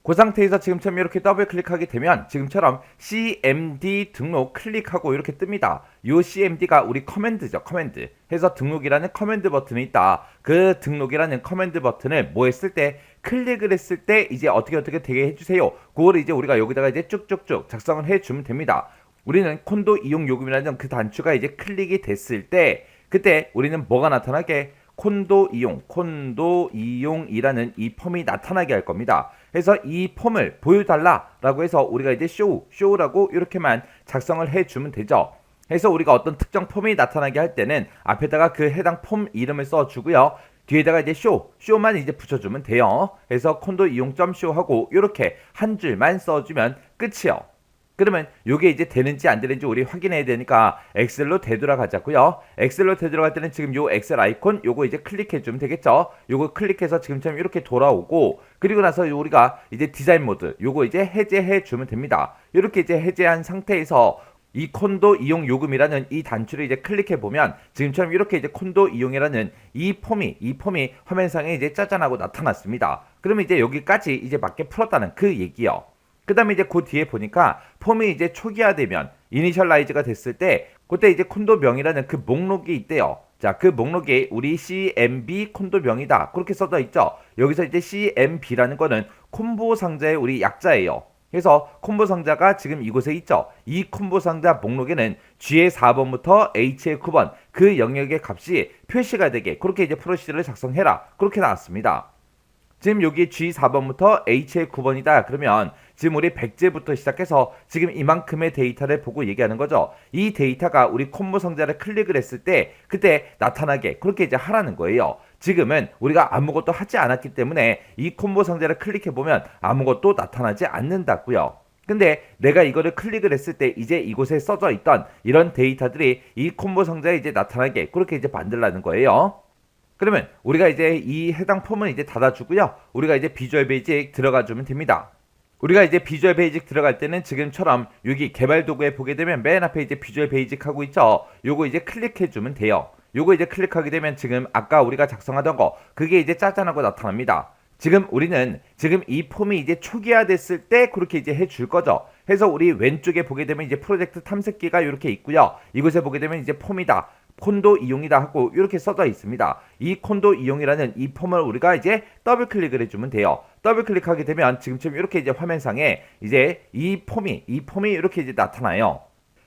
그 상태에서 지금처럼 이렇게 더블 클릭하게 되면 지금처럼 CMD 등록 클릭하고 이렇게 뜹니다. 이 CMD가 우리 커맨드죠. 커맨드. 해서 등록이라는 커맨드 버튼이 있다. 그 등록이라는 커맨드 버튼을 뭐 했을 때 클릭을 했을 때 이제 어떻게 되게 해주세요. 그거를 이제 우리가 여기다가 이제 쭉쭉쭉 작성을 해주면 됩니다. 우리는 콘도 이용 요금이라는 그 단추가 이제 클릭이 됐을 때 그때 우리는 뭐가 나타나게 콘도 이용이라는 이 폼이 나타나게 할 겁니다. 그래서 이 폼을 보여달라라고 해서 우리가 이제 쇼라고 이렇게만 작성을 해주면 되죠. 그래서 우리가 어떤 특정 폼이 나타나게 할 때는 앞에다가 그 해당 폼 이름을 써주고요. 뒤에다가 이제 쇼만 이제 붙여주면 돼요. 그래서 콘도 이용.쇼 하고 이렇게 한 줄만 써주면 끝이요. 그러면 요게 이제 되는지 안 되는지 우리 확인해야 되니까 엑셀로 되돌아가자고요. 엑셀로 되돌아갈 때는 지금 요 엑셀 아이콘 요거 이제 클릭해 주면 되겠죠. 요거 클릭해서 지금처럼 이렇게 돌아오고 그리고 나서 우리가 이제 디자인 모드 요거 이제 해제해 주면 됩니다. 이렇게 이제 해제한 상태에서 이 콘도 이용 요금이라는 이 단추를 이제 클릭해 보면 지금처럼 이렇게 이제 콘도 이용이라는 이 폼이 화면상에 이제 짜잔하고 나타났습니다. 그러면 이제 여기까지 이제 맞게 풀었다는 그 얘기요. 그 다음에 이제 그 뒤에 보니까 폼이 이제 초기화되면 이니셜라이즈가 됐을 때 그때 이제 콘도명이라는 그 목록이 있대요. 자, 그 목록에 우리 CMB 콘도명이다 그렇게 써져 있죠. 여기서 이제 CMB라는 거는 콤보 상자의 우리 약자예요. 그래서 콤보 상자가 지금 이곳에 있죠. 이 콤보 상자 목록에는 G의 4번부터 H의 9번 그 영역의 값이 표시가 되게 그렇게 이제 프로시저를 작성해라 그렇게 나왔습니다. 지금 여기 G4번부터 H의 9번이다. 그러면 지금 우리 100제부터 시작해서 지금 이만큼의 데이터를 보고 얘기하는 거죠. 이 데이터가 우리 콤보 상자를 클릭을 했을 때 그때 나타나게 그렇게 이제 하라는 거예요. 지금은 우리가 아무것도 하지 않았기 때문에 이 콤보 상자를 클릭해보면 아무것도 나타나지 않는다고요. 근데 내가 이거를 클릭을 했을 때 이제 이곳에 써져 있던 이런 데이터들이 이 콤보 상자에 이제 나타나게 그렇게 이제 만들라는 거예요. 그러면 우리가 이제 이 해당 폼은 이제 닫아주고요. 우리가 이제 비주얼 베이직 들어가 주면 됩니다. 우리가 이제 비주얼 베이직 들어갈 때는 지금처럼 여기 개발 도구에 보게 되면 맨 앞에 이제 비주얼 베이직 하고 있죠. 요거 이제 클릭해 주면 돼요. 요거 이제 클릭하게 되면 지금 아까 우리가 작성하던 거 그게 이제 짜잔하고 나타납니다. 지금 우리는 지금 이 폼이 이제 초기화됐을 때 그렇게 이제 해줄 거죠. 해서 우리 왼쪽에 보게 되면 이제 프로젝트 탐색기가 이렇게 있고요. 이곳에 보게 되면 이제 폼이다. 콘도 이용이다 하고 이렇게 써져 있습니다. 이 콘도 이용이라는 이 폼을 우리가 이제 더블 클릭을 해주면 돼요. 더블 클릭하게 되면 지금처럼 이렇게 이제 화면상에 이제 이 폼이 이렇게 이제 나타나요.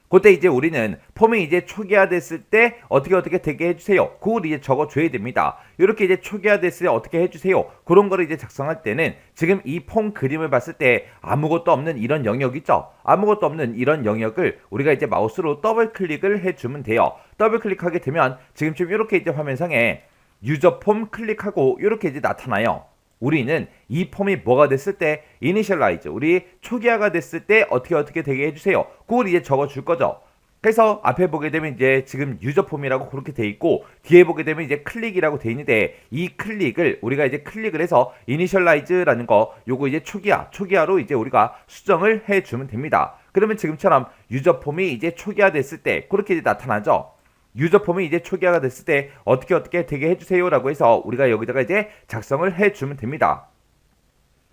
그때 이제 우리는 폼이 이제 초기화됐을 때 어떻게 되게 해주세요. 그걸 이제 적어줘야 됩니다. 이렇게 이제 초기화됐을 때 어떻게 해주세요. 그런 거를 이제 작성할 때는 지금 이 폼 그림을 봤을 때 아무것도 없는 이런 영역 있죠. 아무것도 없는 이런 영역을 우리가 이제 마우스로 더블 클릭을 해주면 돼요. 더블 클릭하게 되면 지금쯤 이렇게 이제 화면상에 유저 폼 클릭하고 이렇게 이제 나타나요. 우리는 이 폼이 뭐가 됐을 때 이니셜라이즈 우리 초기화가 됐을 때 어떻게 되게 해주세요. 그걸 이제 적어줄 거죠. 그래서 앞에 보게 되면 이제 지금 유저 폼이라고 그렇게 돼 있고 뒤에 보게 되면 이제 클릭이라고 돼 있는데 이 클릭을 우리가 이제 클릭을 해서 이니셜라이즈라는 거 요거 이제 초기화로 이제 우리가 수정을 해주면 됩니다. 그러면 지금처럼 유저 폼이 이제 초기화 됐을 때 그렇게 이제 나타나죠. 유저 폼이 이제 초기화가 됐을 때 어떻게 되게 해주세요 라고 해서 우리가 여기다가 이제 작성을 해주면 됩니다.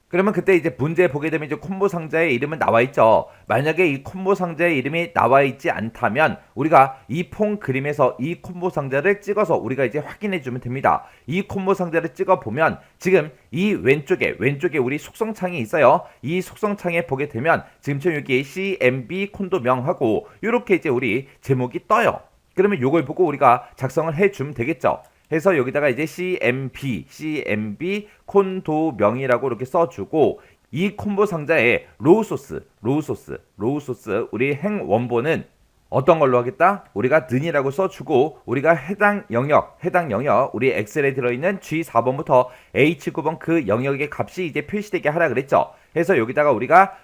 그러면 그때 이제 문제 보게 되면 이제 콤보 상자의 이름은 나와 있죠. 만약에 이 콤보 상자의 이름이 나와 있지 않다면 우리가 이 폼 그림에서 이 콤보 상자를 찍어서 우리가 이제 확인해 주면 됩니다. 이 콤보 상자를 찍어 보면 지금 이 왼쪽에 우리 속성창이 있어요. 이 속성창에 보게 되면 지금 여기 CMB 콘도명하고 이렇게 이제 우리 제목이 떠요. 그러면 요걸 보고 우리가 작성을 해주면 되겠죠. 해서 여기다가 이제 CMB 콘도명이라고 이렇게 써주고 이 콤보 상자에 로우 소스 우리 행 원본은 어떤 걸로 하겠다? 우리가 는이라고 써주고 우리가 해당 영역 우리 엑셀에 들어있는 G4번부터 H9번 그 영역의 값이 이제 표시되게 하라 그랬죠. 그래서 여기다가 우리가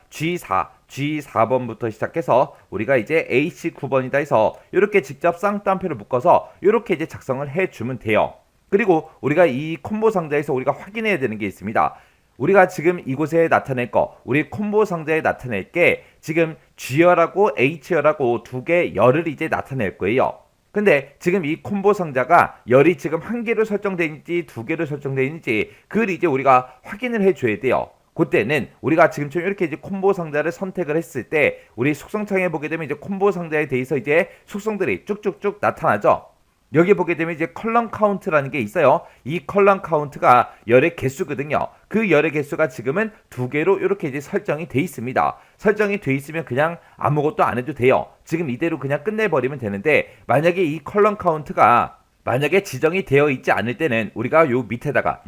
G4번부터 시작해서 우리가 이제 H9번이다 해서 이렇게 직접 쌍따옴표를 묶어서 이렇게 이제 작성을 해주면 돼요. 그리고 우리가 이 콤보 상자에서 우리가 확인해야 되는 게 있습니다. 우리가 지금 이곳에 나타낼 거, 우리 콤보 상자에 나타낼 게 지금 G열하고 H열하고 두 개 열을 이제 나타낼 거예요. 근데 지금 이 콤보 상자가 열이 지금 한 개로 설정되어 있는지 두 개로 설정되어 있는지 그걸 이제 우리가 확인을 해줘야 돼요. 그때는 우리가 지금처럼 이렇게 이제 콤보 상자를 선택을 했을 때 우리 속성창에 보게 되면 이제 콤보 상자에 대해서 이제 속성들이 쭉쭉쭉 나타나죠. 여기 보게 되면 이제 컬럼 카운트라는 게 있어요. 이 컬럼 카운트가 열의 개수거든요. 그 열의 개수가 지금은 두 개로 이렇게 이제 설정이 돼 있습니다. 설정이 돼 있으면 그냥 아무것도 안 해도 돼요. 지금 이대로 그냥 끝내버리면 되는데 만약에 이 컬럼 카운트가 만약에 지정이 되어 있지 않을 때는 우리가 요 밑에다가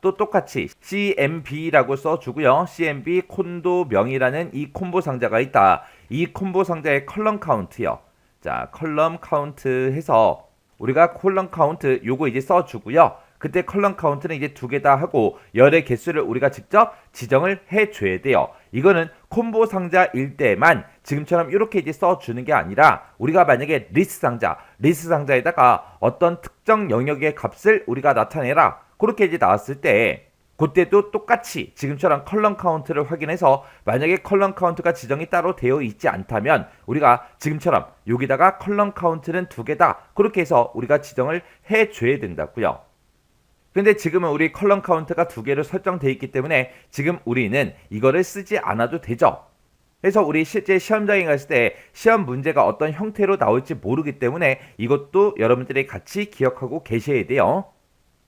또 똑같이 CMB라고 써주고요. CMB 콘도명이라는 이 콤보 상자가 있다. 이 콤보 상자의 컬럼 카운트요. 자, 컬럼 카운트 해서 우리가 컬럼 카운트 요거 이제 써주고요. 그때 컬럼 카운트는 이제 두 개다 하고 열의 개수를 우리가 직접 지정을 해줘야 돼요. 이거는 콤보 상자일 때만 지금처럼 이렇게 이제 써주는 게 아니라 우리가 만약에 리스트 상자에다가 어떤 특정 영역의 값을 우리가 나타내라 그렇게 이제 나왔을 때 그때도 똑같이 지금처럼 컬럼 카운트를 확인해서 만약에 컬럼 카운트가 지정이 따로 되어 있지 않다면 우리가 지금처럼 여기다가 컬럼 카운트는 두 개다 그렇게 해서 우리가 지정을 해줘야 된다고요. 근데 지금은 우리 컬럼 카운트가 두 개로 설정되어 있기 때문에 지금 우리는 이거를 쓰지 않아도 되죠. 그래서 우리 실제 시험장에 갔을 때 시험 문제가 어떤 형태로 나올지 모르기 때문에 이것도 여러분들이 같이 기억하고 계셔야 돼요.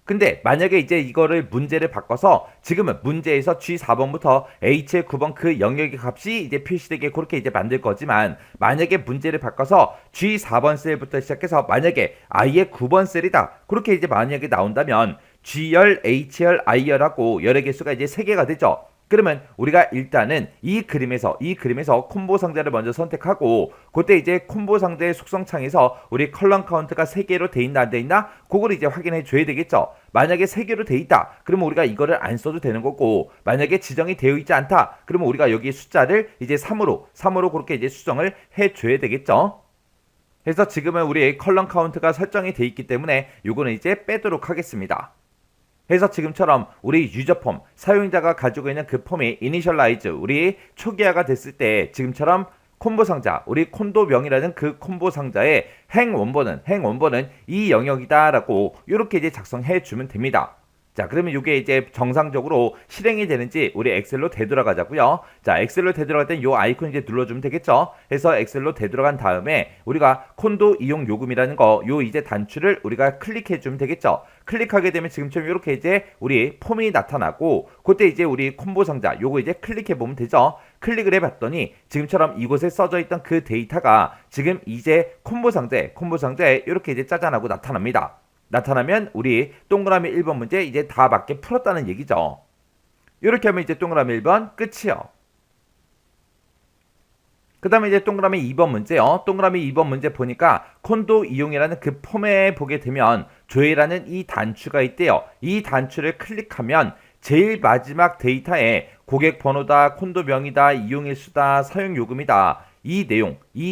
근데 만약에 이제 이거를 문제를 바꿔서 지금은 문제에서 G4번부터 H9번 그 영역의 값이 이제 표시되게 그렇게 이제 만들 거지만 만약에 문제를 바꿔서 G4번 셀부터 시작해서 만약에 I의 9번 셀이다 그렇게 이제 만약에 나온다면 G열, H열, I열하고 열의 개수가 이제 3개가 되죠. 그러면 우리가 일단은 이 그림에서 콤보 상자를 먼저 선택하고 그때 이제 콤보 상자의 속성창에서 우리 컬럼 카운트가 3개로 돼 있나 안 돼 있나 그걸 이제 확인해 줘야 되겠죠. 만약에 3개로 돼 있다 그러면 우리가 이거를 안 써도 되는 거고 만약에 지정이 되어 있지 않다 그러면 우리가 여기 숫자를 이제 3으로 그렇게 이제 수정을 해 줘야 되겠죠. 그래서 지금은 우리 컬럼 카운트가 설정이 돼 있기 때문에 요거는 이제 빼도록 하겠습니다. 그래서 지금처럼 우리 유저폼 사용자가 가지고 있는 그 폼이 이니셜라이즈 우리 초기화가 됐을 때 지금처럼 콤보 상자 우리 콘도명이라는 그 콤보 상자의 행 원본은 이 영역이다 라고 이렇게 이제 작성해 주면 됩니다. 자, 그러면 이게 이제 정상적으로 실행이 되는지 우리 엑셀로 되돌아가자고요. 자, 엑셀로 되돌아갈 땐 요 아이콘 이제 눌러주면 되겠죠. 해서 엑셀로 되돌아간 다음에 우리가 콘도 이용 요금이라는 거 요 이제 단추를 우리가 클릭해주면 되겠죠. 클릭하게 되면 지금처럼 이렇게 이제 우리 폼이 나타나고 그때 이제 우리 콤보 상자 요거 이제 클릭해보면 되죠. 클릭을 해봤더니 지금처럼 이곳에 써져 있던 그 데이터가 지금 이제 콤보 상자에 이렇게 이제 짜잔하고 나타납니다. 나타나면 우리 동그라미 1번 문제 이제 다 맞게 풀었다는 얘기죠. 이렇게 하면 이제 동그라미 1번 끝이요. 그 다음에 이제 동그라미 2번 문제요. 동그라미 2번 문제 보니까 콘도 이용이라는 그 폼에 보게 되면 조회라는 이 단추가 있대요. 이 단추를 클릭하면 제일 마지막 데이터에 고객 번호다, 콘도 명이다, 이용일수다, 사용요금이다. 이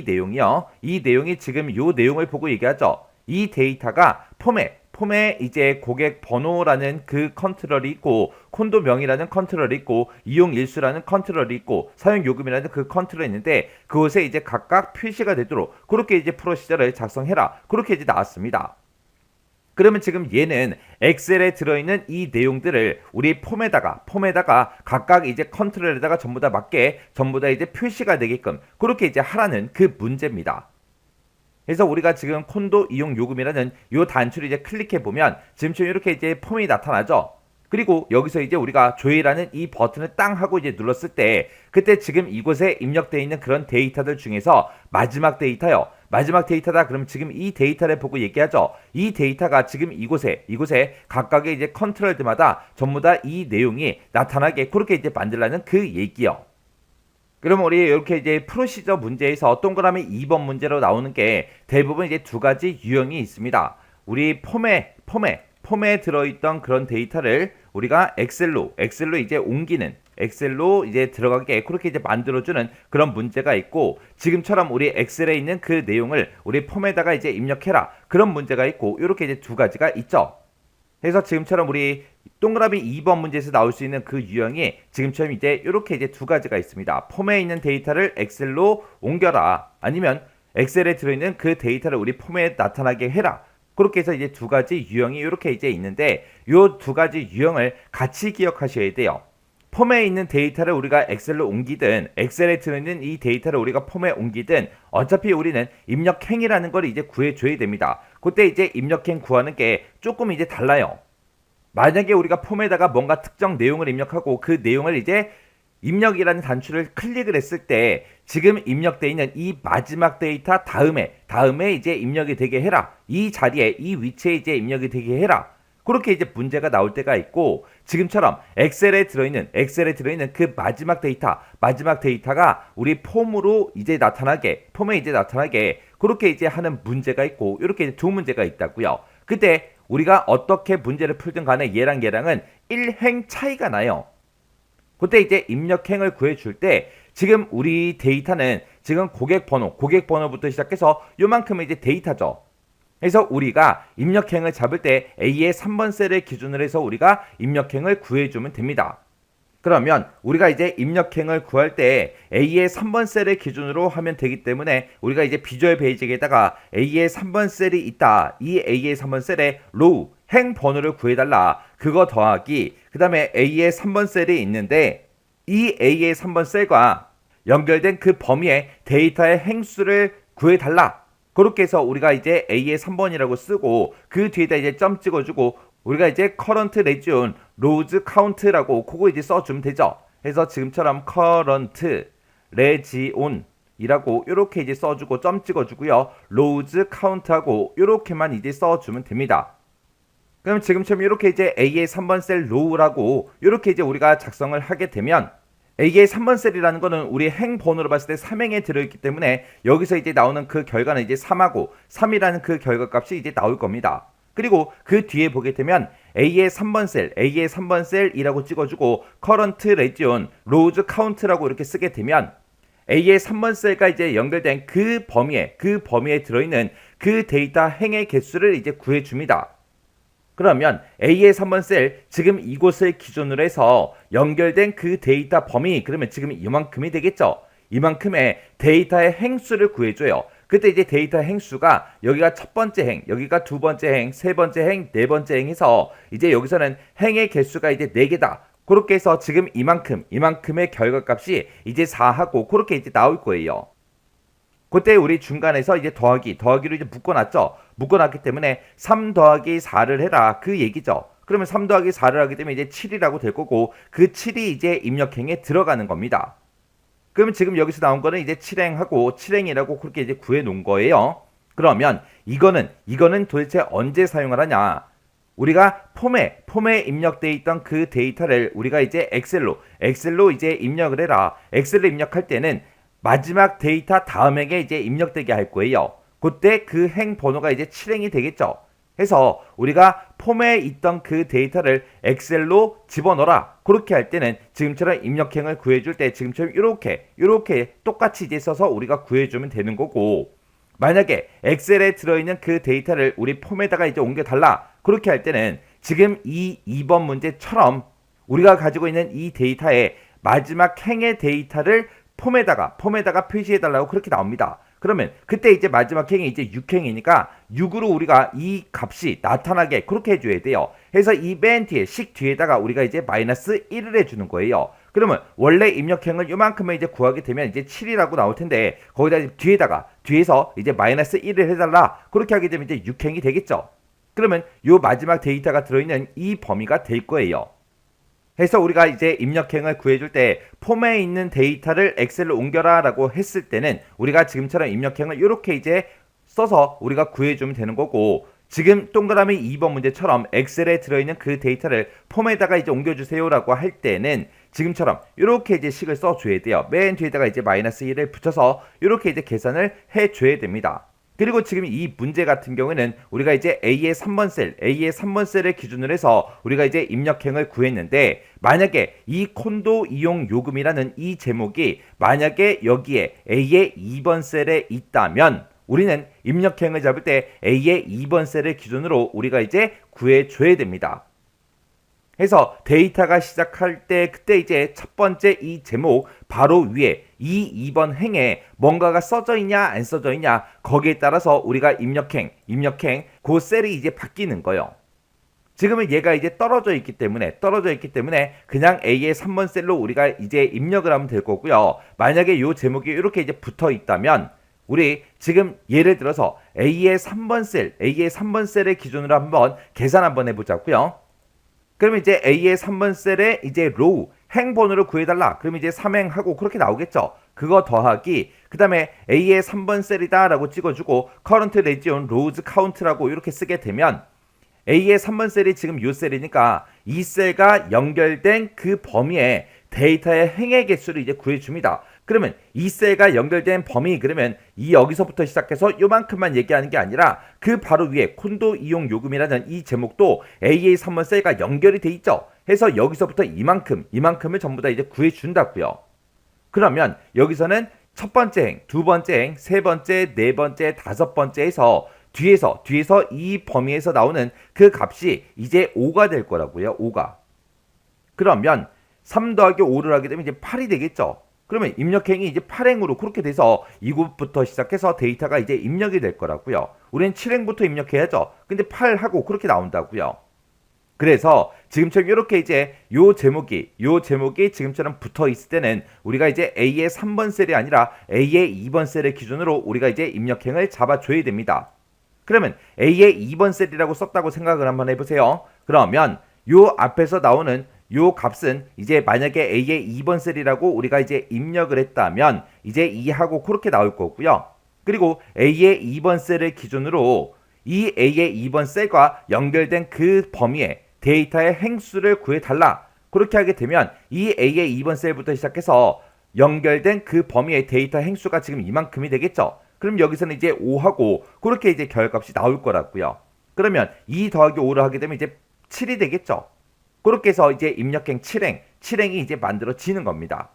내용이요. 이 내용이 지금 요 내용을 보고 얘기하죠. 이 데이터가 폼에 이제 고객 번호라는 그 컨트롤이 있고 콘도 명이라는 컨트롤이 있고 이용 일수라는 컨트롤이 있고 사용 요금이라는 그 컨트롤이 있는데 그곳에 이제 각각 표시가 되도록 그렇게 이제 프로시저를 작성해라. 그렇게 이제 나왔습니다. 그러면 지금 얘는 엑셀에 들어있는 이 내용들을 우리 폼에다가 각각 이제 컨트롤에다가 전부 다 맞게 전부 다 이제 표시가 되게끔 그렇게 이제 하라는 그 문제입니다. 그래서 우리가 지금 콘도 이용 요금이라는 요 단추를 이제 클릭해 보면 지금처럼 이렇게 이제 폼이 나타나죠. 그리고 여기서 이제 우리가 조회라는 이 버튼을 땅 하고 이제 눌렀을 때 그때 지금 이곳에 입력되어 있는 그런 데이터들 중에서 마지막 데이터요. 마지막 데이터다. 그럼 지금 이 데이터를 보고 얘기하죠. 이 데이터가 지금 이곳에 각각의 이제 컨트롤들마다 전부 다 이 내용이 나타나게 그렇게 이제 만들라는 그 얘기요. 그러면 우리 이렇게 이제 프로시저 문제에서 동그라미 2번 문제로 나오는 게 대부분 이제 두 가지 유형이 있습니다. 우리 폼에 들어있던 그런 데이터를 우리가 엑셀로 이제 옮기는 엑셀로 이제 들어가게 그렇게 이제 만들어주는 그런 문제가 있고 지금처럼 우리 엑셀에 있는 그 내용을 우리 폼에다가 이제 입력해라 그런 문제가 있고 이렇게 이제 두 가지가 있죠. 그래서 지금처럼 우리 동그라미 2번 문제에서 나올 수 있는 그 유형이 지금처럼 이제 이렇게 이제 두 가지가 있습니다. 폼에 있는 데이터를 엑셀로 옮겨라. 아니면 엑셀에 들어있는 그 데이터를 우리 폼에 나타나게 해라. 그렇게 해서 이제 두 가지 유형이 이렇게 이제 있는데 요 두 가지 유형을 같이 기억하셔야 돼요. 폼에 있는 데이터를 우리가 엑셀로 옮기든 엑셀에 들어있는 이 데이터를 우리가 폼에 옮기든 어차피 우리는 입력행이라는 걸 이제 구해줘야 됩니다. 그때 이제 입력행 구하는 게 조금 이제 달라요. 만약에 우리가 폼에다가 뭔가 특정 내용을 입력하고 그 내용을 이제 입력이라는 단추를 클릭을 했을 때 지금 입력되어 있는 이 마지막 데이터 다음에 이제 입력이 되게 해라. 이 자리에 이 위치에 이제 입력이 되게 해라. 그렇게 이제 문제가 나올 때가 있고 지금처럼 엑셀에 들어있는 그 마지막 데이터가 우리 폼으로 이제 나타나게 폼에 이제 나타나게 그렇게 이제 하는 문제가 있고 이렇게 이제 두 문제가 있다고요. 그때 우리가 어떻게 문제를 풀든 간에 얘랑은 1행 차이가 나요. 그때 이제 입력행을 구해줄 때 지금 우리 데이터는 지금 고객 번호부터 시작해서 요만큼의 이제 데이터죠. 그래서 우리가 입력행을 잡을 때 A의 3번 셀을 기준으로 해서 우리가 입력행을 구해주면 됩니다. 그러면 우리가 이제 입력행을 구할 때 A의 3번 셀을 기준으로 하면 되기 때문에 우리가 이제 비주얼 베이직에다가 A의 3번 셀이 있다. 이 A의 3번 셀에 로우 행 번호를 구해달라. 그거 더하기 그 다음에 A의 3번 셀이 있는데 이 A의 3번 셀과 연결된 그 범위의 데이터의 행수를 구해달라. 그렇게 해서 우리가 이제 A의 3번이라고 쓰고 그 뒤에다 이제 점 찍어주고 우리가 이제 current region rows count라고 그거 이제 써주면 되죠. 그래서 지금처럼 current region 이라고 이렇게 이제 써주고 점 찍어주고요. rows count하고 이렇게만 이제 써주면 됩니다. 그럼 지금처럼 이렇게 이제 A의 3번 셀 row라고 이렇게 이제 우리가 작성을 하게 되면 A의 3번 셀이라는 거는 우리 행 번호로 봤을 때 3행에 들어있기 때문에 여기서 이제 나오는 그 결과는 이제 3하고 3이라는 그 결과값이 이제 나올 겁니다. 그리고 그 뒤에 보게 되면 A의 3번 셀이라고 찍어주고 current region rows count라고 이렇게 쓰게 되면 A의 3번 셀과 이제 연결된 그 범위에 들어있는 그 데이터 행의 개수를 이제 구해줍니다. 그러면 A의 3번 셀 지금 이곳을 기준으로 해서 연결된 그 데이터 범위 그러면 지금 이만큼이 되겠죠. 이만큼의 데이터의 행수를 구해줘요. 그때 이제 데이터 행수가 여기가 첫 번째 행, 여기가 두 번째 행, 세 번째 행, 네 번째 행 해서 이제 여기서는 행의 개수가 이제 4개다. 그렇게 해서 지금 이만큼의 결과값이 이제 4하고 그렇게 이제 나올 거예요. 그때 우리 중간에서 이제 더하기로 이제 묶어놨죠. 묶어놨기 때문에 3 더하기 4를 해라. 그 얘기죠. 그러면 3 더하기 4를 하게 되면 이제 7이라고 될 거고 그 7이 이제 입력행에 들어가는 겁니다. 그러면 지금 여기서 나온 거는 이제 7행하고 7행이라고 그렇게 이제 구해 놓은 거예요. 그러면 이거는 도대체 언제 사용을 하냐? 우리가 폼에 입력되어 있던 그 데이터를 우리가 이제 엑셀로 이제 입력을 해라. 엑셀로 입력할 때는 마지막 데이터 다음 행에 이제 입력되게 할 거예요. 그때 그 행 번호가 이제 7행이 되겠죠. 해서 우리가 폼에 있던 그 데이터를 엑셀로 집어넣어라. 그렇게 할 때는 지금처럼 입력행을 구해줄 때 지금처럼 이렇게 똑같이 이제 써서 우리가 구해주면 되는 거고, 만약에 엑셀에 들어있는 그 데이터를 우리 폼에다가 이제 옮겨달라. 그렇게 할 때는 지금 이 2번 문제처럼 우리가 가지고 있는 이 데이터의 마지막 행의 데이터를 폼에다가 표시해달라고 그렇게 나옵니다. 그러면 그때 이제 마지막 행이 이제 6행이니까 6으로 우리가 이 값이 나타나게 그렇게 해줘야 돼요. 그래서 이 맨 뒤에 뒤에다가 우리가 이제 마이너스 1을 해주는 거예요. 그러면 원래 입력행을 요만큼을 이제 구하게 되면 이제 7이라고 나올 텐데 거기다 뒤에서 이제 마이너스 1을 해달라. 그렇게 하게 되면 이제 6행이 되겠죠. 그러면 요 마지막 데이터가 들어있는 이 범위가 될 거예요. 해서 우리가 이제 입력행을 구해줄 때 폼에 있는 데이터를 엑셀로 옮겨라 라고 했을 때는 우리가 지금처럼 입력행을 이렇게 이제 써서 우리가 구해주면 되는 거고, 지금 동그라미 2번 문제처럼 엑셀에 들어있는 그 데이터를 폼에다가 이제 옮겨주세요 라고 할 때는 지금처럼 이렇게 이제 식을 써줘야 돼요. 맨 뒤에다가 이제 마이너스 1을 붙여서 이렇게 이제 계산을 해줘야 됩니다. 그리고 지금 이 문제 같은 경우에는 우리가 이제 A의 3번 셀을 기준으로 해서 우리가 이제 입력행을 구했는데, 만약에 이 콘도 이용 요금이라는 이 제목이 만약에 여기에 A의 2번 셀에 있다면 우리는 입력행을 잡을 때 A의 2번 셀을 기준으로 우리가 이제 구해줘야 됩니다. 해서 데이터가 시작할 때 그때 이제 첫 번째 이 제목 바로 위에 이 2번 행에 뭔가가 써져 있냐 안 써져 있냐 거기에 따라서 우리가 입력행 그 셀이 이제 바뀌는 거예요. 지금은 얘가 이제 떨어져 있기 때문에 그냥 A의 3번 셀로 우리가 이제 입력을 하면 될 거고요. 만약에 이 제목이 이렇게 이제 붙어 있다면 우리 지금 예를 들어서 A의 3번 셀의 기준으로 한번 계산 한번 해보자고요. 그러면 이제 A의 3번 셀에 이제 로우 행번호를 구해달라. 그럼 이제 3행하고 그렇게 나오겠죠. 그거 더하기 그 다음에 A의 3번 셀이다 라고 찍어주고 current region rows count라고 이렇게 쓰게 되면 A의 3번 셀이 지금 요 셀이니까 이 셀과 연결된 그 범위에 데이터의 행의 개수를 이제 구해줍니다. 그러면 이 셀과 연결된 범위, 그러면 이 여기서부터 시작해서 요만큼만 얘기하는 게 아니라 그 바로 위에 콘도 이용 요금이라는 이 제목도 AA 3번 셀과 연결이 돼 있죠. 해서 여기서부터 이만큼을 전부 다 이제 구해준다고요. 그러면 여기서는 첫 번째 행, 두 번째 행, 세 번째, 네 번째, 다섯 번째 해서 뒤에서 이 범위에서 나오는 그 값이 이제 5가 될 거라고요. 5가. 그러면 3 더하기 5를 하게 되면 이제 8이 되겠죠. 그러면 입력행이 이제 8행으로 그렇게 돼서 이곳부터 시작해서 데이터가 이제 입력이 될 거라고요. 우리는 7행부터 입력해야죠. 근데 8하고 그렇게 나온다고요. 그래서 지금처럼 이렇게 이제 요 제목이 지금처럼 붙어 있을 때는 우리가 이제 A의 3번 셀이 아니라 A의 2번 셀의 기준으로 우리가 이제 입력행을 잡아줘야 됩니다. 그러면 A의 2번 셀이라고 썼다고 생각을 한번 해보세요. 그러면 요 앞에서 나오는 요 값은 이제 만약에 A의 2번 셀이라고 우리가 이제 입력을 했다면 이제 2하고 그렇게 나올 거고요. 그리고 A의 2번 셀을 기준으로 이 A의 2번 셀과 연결된 그 범위에 데이터의 행수를 구해달라. 그렇게 하게 되면 이 A의 2번 셀부터 시작해서 연결된 그 범위의 데이터 행수가 지금 이만큼이 되겠죠. 그럼 여기서는 이제 5하고 그렇게 이제 결값이 나올 거라고요. 그러면 2 더하기 5를 하게 되면 이제 7이 되겠죠. 그렇게 해서 이제 입력행 7행이 이제 만들어지는 겁니다.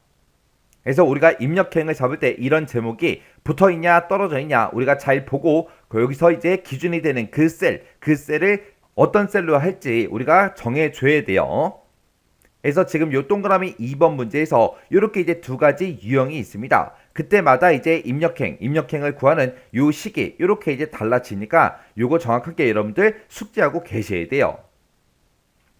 그래서 우리가 입력행을 잡을 때 이런 제목이 붙어 있냐 떨어져 있냐 우리가 잘 보고 여기서 이제 기준이 되는 그 셀을 어떤 셀로 할지 우리가 정해줘야 돼요. 그래서 지금 요 동그라미 2번 문제에서 이렇게 이제 두 가지 유형이 있습니다. 그때마다 이제 입력행을 구하는 요 시기 요렇게 이제 달라지니까 요거 정확하게 여러분들 숙지하고 계셔야 돼요.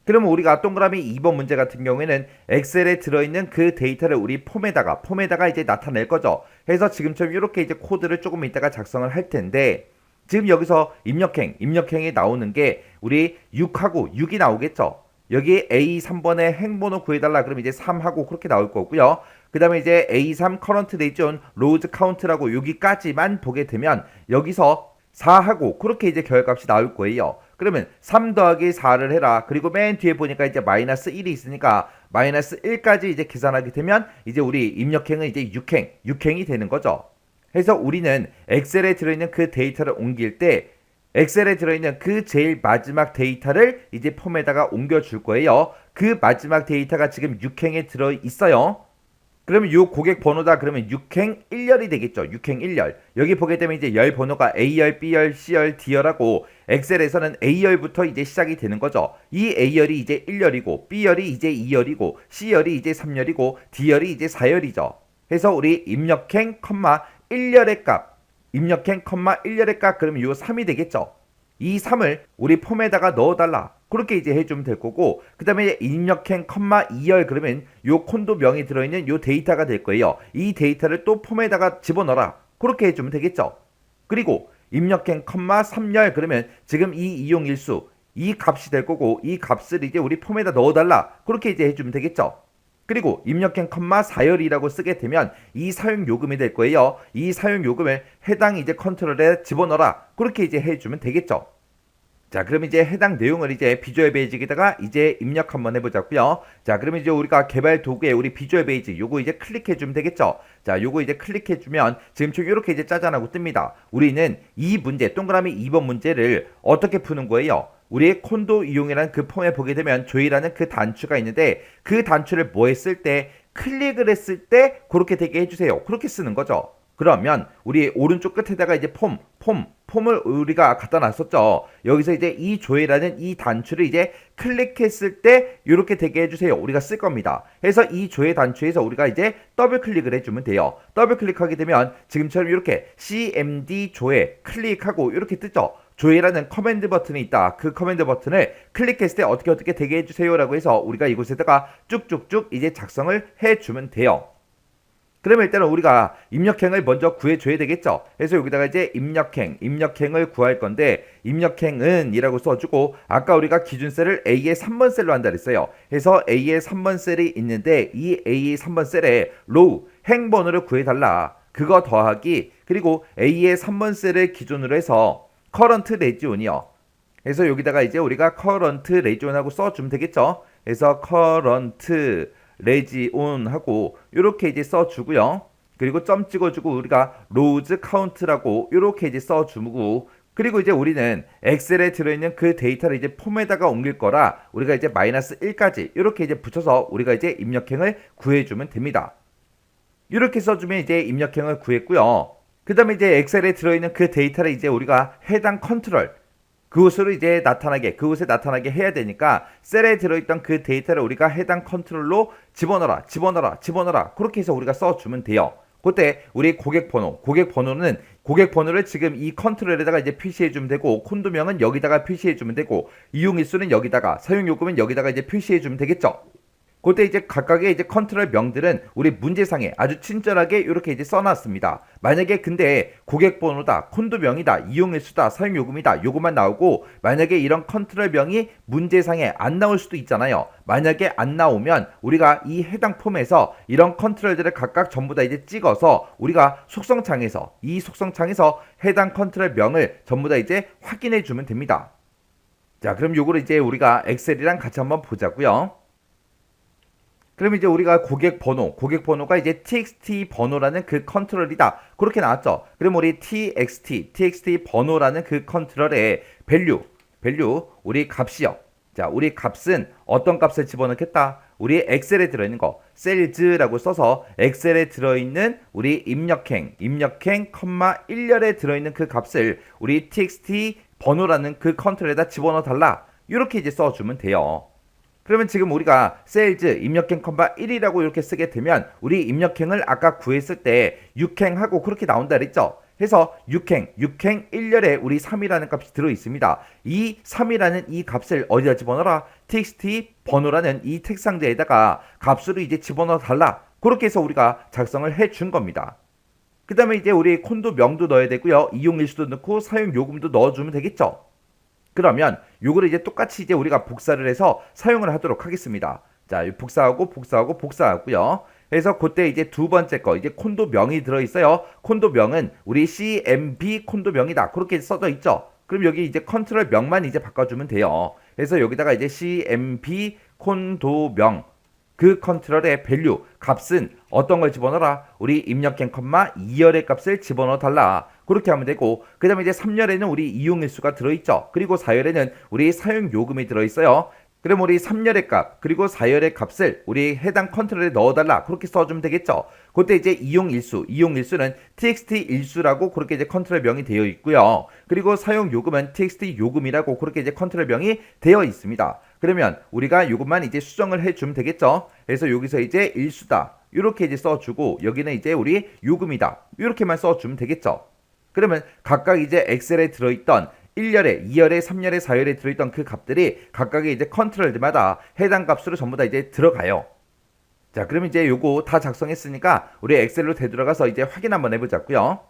그러면 우리가 동그라미 2번 문제 같은 경우에는 엑셀에 들어있는 그 데이터를 우리 폼에다가 이제 나타낼 거죠. 그래서 지금처럼 이렇게 이제 코드를 조금 이따가 작성을 할 텐데, 지금 여기서 입력행이 나오는 게 우리 6하고 6이 나오겠죠. 여기 A3번에 행번호 구해달라 그러면 이제 3하고 그렇게 나올 거고요. 그 다음에 이제 A3 커런트 레지온 로즈 카운트라고 여기까지만 보게 되면 여기서 4하고 그렇게 이제 결값이 나올 거예요. 그러면 3 더하기 4를 해라. 그리고 맨 뒤에 보니까 이제 마이너스 1이 있으니까 마이너스 1까지 이제 계산하게 되면 이제 우리 입력행은 이제 6행이 되는 거죠. 그래서 우리는 엑셀에 들어있는 그 데이터를 옮길 때 엑셀에 들어있는 그 제일 마지막 데이터를 이제 폼에다가 옮겨줄 거예요. 그 마지막 데이터가 지금 6행에 들어있어요. 그러면 이 고객 번호다 그러면 6행 1열이 되겠죠. 6행 1열. 여기 보게 되면 이제 열 번호가 A열, B열, C열, D열하고 엑셀에서는 A열부터 이제 시작이 되는 거죠. 이 A열이 이제 1열이고 B열이 이제 2열이고 C열이 이제 3열이고 D열이 이제 4열이죠. 그래서 우리 입력행, 1열의 값, 입력행, 1열의 값 그러면 요 3이 되겠죠. 이 3을 우리 폼에다가 넣어달라. 그렇게 이제 해주면 될 거고, 그 다음에 입력행, 2열 그러면 요 콘도 명이 들어있는 요 데이터가 될 거예요. 이 데이터를 또 폼에다가 집어넣어라. 그렇게 해주면 되겠죠. 그리고 입력행, 3열 그러면 지금 이 이용일수, 이 값이 될 거고, 이 값을 이제 우리 폼에다 넣어달라. 그렇게 이제 해주면 되겠죠. 그리고 입력행, 4열이라고 쓰게 되면 이 사용 요금이 될 거예요. 이 사용 요금을 해당 이제 컨트롤에 집어넣어라. 그렇게 이제 해주면 되겠죠. 자, 그럼 이제 해당 내용을 이제 비주얼 베이직에다가 이제 입력 한번 해보자고요. 자, 그러면 이제 우리가 개발 도구에 우리 비주얼 베이직 요거 이제 클릭해주면 되겠죠. 자, 요거 이제 클릭해주면 지금처럼 이렇게 이제 짜잔하고 뜹니다. 우리는 이 문제, 동그라미 2번 문제를 어떻게 푸는 거예요? 우리의 콘도 이용이라는 그 폼에 보게 되면 조이라는 그 단추가 있는데 그 단추를 뭐 했을 때 클릭을 했을 때 그렇게 되게 해주세요. 그렇게 쓰는 거죠. 그러면 우리 오른쪽 끝에다가 이제 폼을 우리가 갖다 놨었죠. 여기서 이제 이 조회라는 이 단추를 이제 클릭했을 때 이렇게 되게 해주세요. 우리가 쓸 겁니다. 그래서 이 조회 단추에서 우리가 이제 더블 클릭을 해주면 돼요. 더블 클릭하게 되면 지금처럼 이렇게 CMD 조회 클릭하고 이렇게 뜨죠. 조회라는 커맨드 버튼이 있다. 그 커맨드 버튼을 클릭했을 때 어떻게 되게 해주세요 라고 해서 우리가 이곳에다가 쭉쭉쭉 이제 작성을 해주면 돼요. 그러면 일단은 우리가 입력행을 먼저 구해줘야 되겠죠. 그래서 여기다가 이제 입력행을 구할 건데 입력행은 이라고 써주고 아까 우리가 기준셀을 A의 3번 셀로 한다 그랬어요. 그래서 A의 3번 셀이 있는데 이 A의 3번 셀에 로우 행번호를 구해달라. 그거 더하기 그리고 A의 3번 셀을 기준으로 해서 커런트 레지온이요. 그래서 여기다가 이제 우리가 커런트 레지온하고 써주면 되겠죠. 그래서 커런트 레지온하고 이렇게 이제 써주고요. 그리고 점 찍어주고 우리가 로즈 카운트라고 이렇게 이제 써주고 그리고 이제 우리는 엑셀에 들어있는 그 데이터를 이제 폼에다가 옮길 거라 우리가 이제 마이너스 1까지 이렇게 이제 붙여서 우리가 이제 입력행을 구해주면 됩니다. 이렇게 써주면 이제 입력행을 구했고요. 그 다음에 이제 엑셀에 들어있는 그 데이터를 이제 우리가 해당 컨트롤 그곳으로 이제 그곳에 나타나게 해야 되니까 셀에 들어있던 그 데이터를 우리가 해당 컨트롤로 집어넣어라 그렇게 해서 우리가 써주면 돼요. 그때 우리 고객번호를 지금 이 컨트롤에다가 이제 표시해주면 되고 콘도명은 여기다가 표시해주면 되고 이용일수는 여기다가 사용요금은 여기다가 이제 표시해주면 되겠죠. 그때 이제 각각의 이제 컨트롤 명들은 우리 문제상에 아주 친절하게 이렇게 이제 써놨습니다. 만약에 근데 고객번호다, 콘도명이다, 이용일수다, 사용요금이다 요것만 나오고 만약에 이런 컨트롤 명이 문제상에 안 나올 수도 있잖아요. 만약에 안 나오면 우리가 이 해당 폼에서 이런 컨트롤들을 각각 전부 다 이제 찍어서 우리가 속성창에서 해당 컨트롤 명을 전부 다 이제 확인해 주면 됩니다. 자, 그럼 요거를 이제 우리가 엑셀이랑 같이 한번 보자고요. 그럼 이제 우리가 고객번호가 이제 txt 번호라는 그 컨트롤이다. 그렇게 나왔죠. 그럼 우리 txt 번호라는 그 컨트롤에 밸류, 우리 값이요. 자, 우리 값은 어떤 값을 집어넣겠다? 우리 엑셀에 들어있는 거, 셀즈라고 써서 엑셀에 들어있는 우리 입력행, 1열에 들어있는 그 값을 우리 txt 번호라는 그 컨트롤에다 집어넣어 달라. 이렇게 이제 써주면 돼요. 그러면 지금 우리가 셀즈 입력행 컴마 1이라고 이렇게 쓰게 되면 우리 입력행을 아까 구했을 때 6행하고 그렇게 나온다 그랬죠. 해서 6행 1열에 우리 3이라는 값이 들어있습니다. 이 3이라는 이 값을 어디다 집어넣어라? txt 번호라는 이 tex상자에다가 값으로 이제 집어넣어 달라. 그렇게 해서 우리가 작성을 해준 겁니다. 그 다음에 이제 우리 콘도 명도 넣어야 되고요. 이용일수도 넣고 사용요금도 넣어주면 되겠죠. 그러면 요거를 이제 똑같이 이제 우리가 복사를 해서 사용을 하도록 하겠습니다. 자, 복사하고요. 그래서 그때 이제 두 번째 거 이제 콘도 명이 들어있어요. 콘도 명은 우리 CMB 콘도 명이다. 그렇게 써져 있죠. 그럼 여기 이제 컨트롤 명만 이제 바꿔주면 돼요. 그래서 여기다가 이제 CMB 콘도 명 그 컨트롤의 밸류 값은 어떤 걸 집어넣어라? 우리 입력행 컴마 2열의 값을 집어넣어 달라. 그렇게 하면 되고 그 다음에 이제 3열에는 우리 이용일수가 들어있죠. 그리고 4열에는 우리 사용요금이 들어있어요. 그럼 우리 3열의 값 그리고 4열의 값을 우리 해당 컨트롤에 넣어달라. 그렇게 써주면 되겠죠. 그때 이제 이용일수는 txt 일수라고 그렇게 이제 컨트롤 명이 되어 있고요. 그리고 사용요금은 txt 요금이라고 그렇게 이제 컨트롤 명이 되어 있습니다. 그러면 우리가 요것만 이제 수정을 해주면 되겠죠. 그래서 여기서 이제 일수다 이렇게 이제 써주고 여기는 이제 우리 요금이다 이렇게만 써주면 되겠죠. 그러면 각각 이제 엑셀에 들어있던 1열에, 2열에, 3열에, 4열에 들어있던 그 값들이 각각의 이제 컨트롤들마다 해당 값으로 전부 다 이제 들어가요. 자, 그럼 이제 요거 다 작성했으니까 우리 엑셀로 되돌아가서 이제 확인 한번 해보자고요.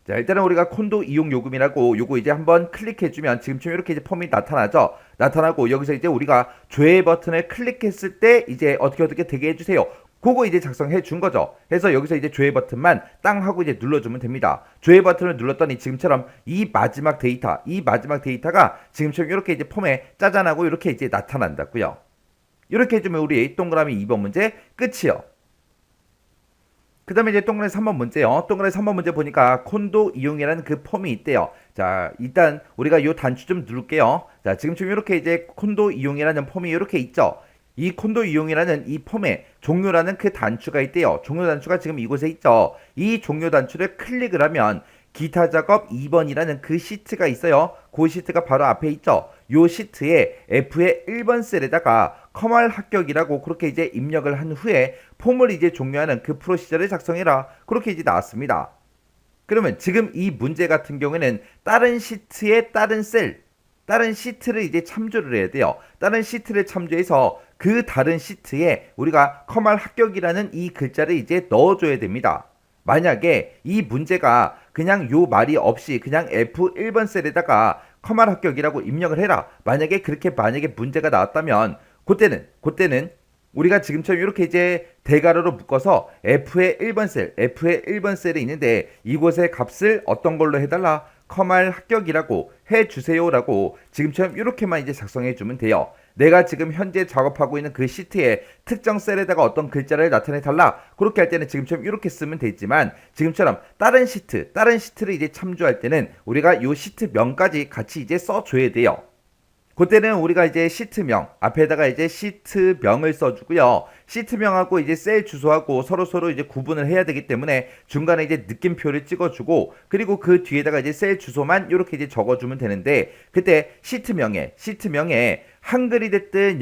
자, 일단은 우리가 콘도 이용 요금이라고 요거 이제 한번 클릭해주면 지금처럼 이렇게 이제 폼이 나타나죠. 나타나고 여기서 이제 우리가 조회 버튼을 클릭했을 때 이제 어떻게 되게 해주세요. 그거 이제 작성해 준 거죠. 그래서 여기서 이제 조회 버튼만 땅 하고 이제 눌러주면 됩니다. 조회 버튼을 눌렀더니 지금처럼 이 마지막 데이터가 지금처럼 이렇게 이제 폼에 짜잔하고 이렇게 이제 나타난다고요. 이렇게 해주면 우리 동그라미 2번 문제 끝이요. 그 다음에 이제 동그라미 3번 문제요. 동그라미 3번 문제 보니까 콘도 이용이라는 그 폼이 있대요. 자, 일단 우리가 요 단추 좀 누를게요. 자, 지금처럼 이렇게 이제 콘도 이용이라는 폼이 이렇게 있죠. 이 콘도 이용이라는 이 폼에 종료라는 그 단추가 있대요. 종료 단추가 지금 이곳에 있죠. 이 종료 단추를 클릭을 하면 기타 작업 2번이라는 그 시트가 있어요. 그 시트가 바로 앞에 있죠. 요 시트에 F의 1번 셀에다가 커말 합격이라고 그렇게 이제 입력을 한 후에 폼을 이제 종료하는 그 프로시저를 작성해라. 그렇게 이제 나왔습니다. 그러면 지금 이 문제 같은 경우에는 다른 시트의 다른 시트를 이제 참조를 해야 돼요. 다른 시트를 참조해서 그 다른 시트에 우리가 커말 합격이라는 이 글자를 이제 넣어줘야 됩니다. 만약에 이 문제가 그냥 요 말이 없이 그냥 F1번 셀에다가 커말 합격이라고 입력을 해라. 만약에 문제가 나왔다면 그때는 우리가 지금처럼 이렇게 이제 대괄호로 묶어서 F의 1번 셀에 있는데 이곳의 값을 어떤 걸로 해달라? 커말 합격이라고 해주세요라고 지금처럼 이렇게만 이제 작성해주면 돼요. 내가 지금 현재 작업하고 있는 그 시트에 특정 셀에다가 어떤 글자를 나타내 달라. 그렇게 할 때는 지금처럼 이렇게 쓰면 되지만 지금처럼 다른 시트를 이제 참조할 때는 우리가 요 시트명까지 같이 이제 써줘야 돼요. 그때는 우리가 이제 시트명 앞에다가 이제 시트명을 써주고요. 시트명하고 이제 셀 주소하고 서로 이제 구분을 해야 되기 때문에 중간에 이제 느낌표를 찍어주고 그리고 그 뒤에다가 이제 셀 주소만 이렇게 이제 적어주면 되는데 그때 시트명에 한글이 됐든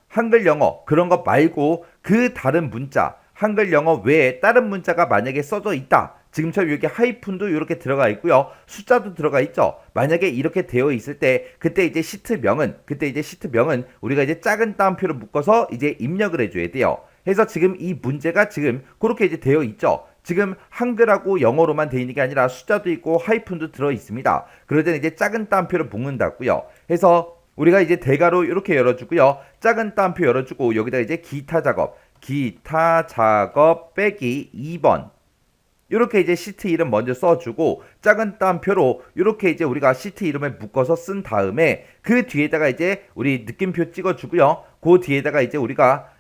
한글 영어 그런 거 말고 그 다른 문자 한글 영어 외에 다른 문자가 만약에 써져 있다. 지금처럼 여기 하이픈도 이렇게 들어가 있고요. 숫자도 들어가 있죠. 만약에 이렇게 되어 있을 때 그때 이제 시트명은 우리가 이제 작은 따옴표로 묶어서 이제 입력을 해줘야 돼요. 그래서 지금 이 문제가 지금 그렇게 이제 되어 있죠. 지금 한글하고 영어로만 되어 있는 게 아니라 숫자도 있고 하이픈도 들어 있습니다. 그럴 때는 이제 작은 따옴표로 묶는다고요. 해서 우리가 이제 대괄호 이렇게 열어주고요. 작은 따옴표 열어주고 여기다 이제 기타 작업 빼기 2번 이렇게 이제 시트 이름 먼저 써주고 작은 따옴표로 이렇게 이제 우리가 시트 이름을 묶어서 쓴 다음에 그 뒤에다가 이제 우리 느낌표 찍어주고요. 그 뒤에다가 이제 우리가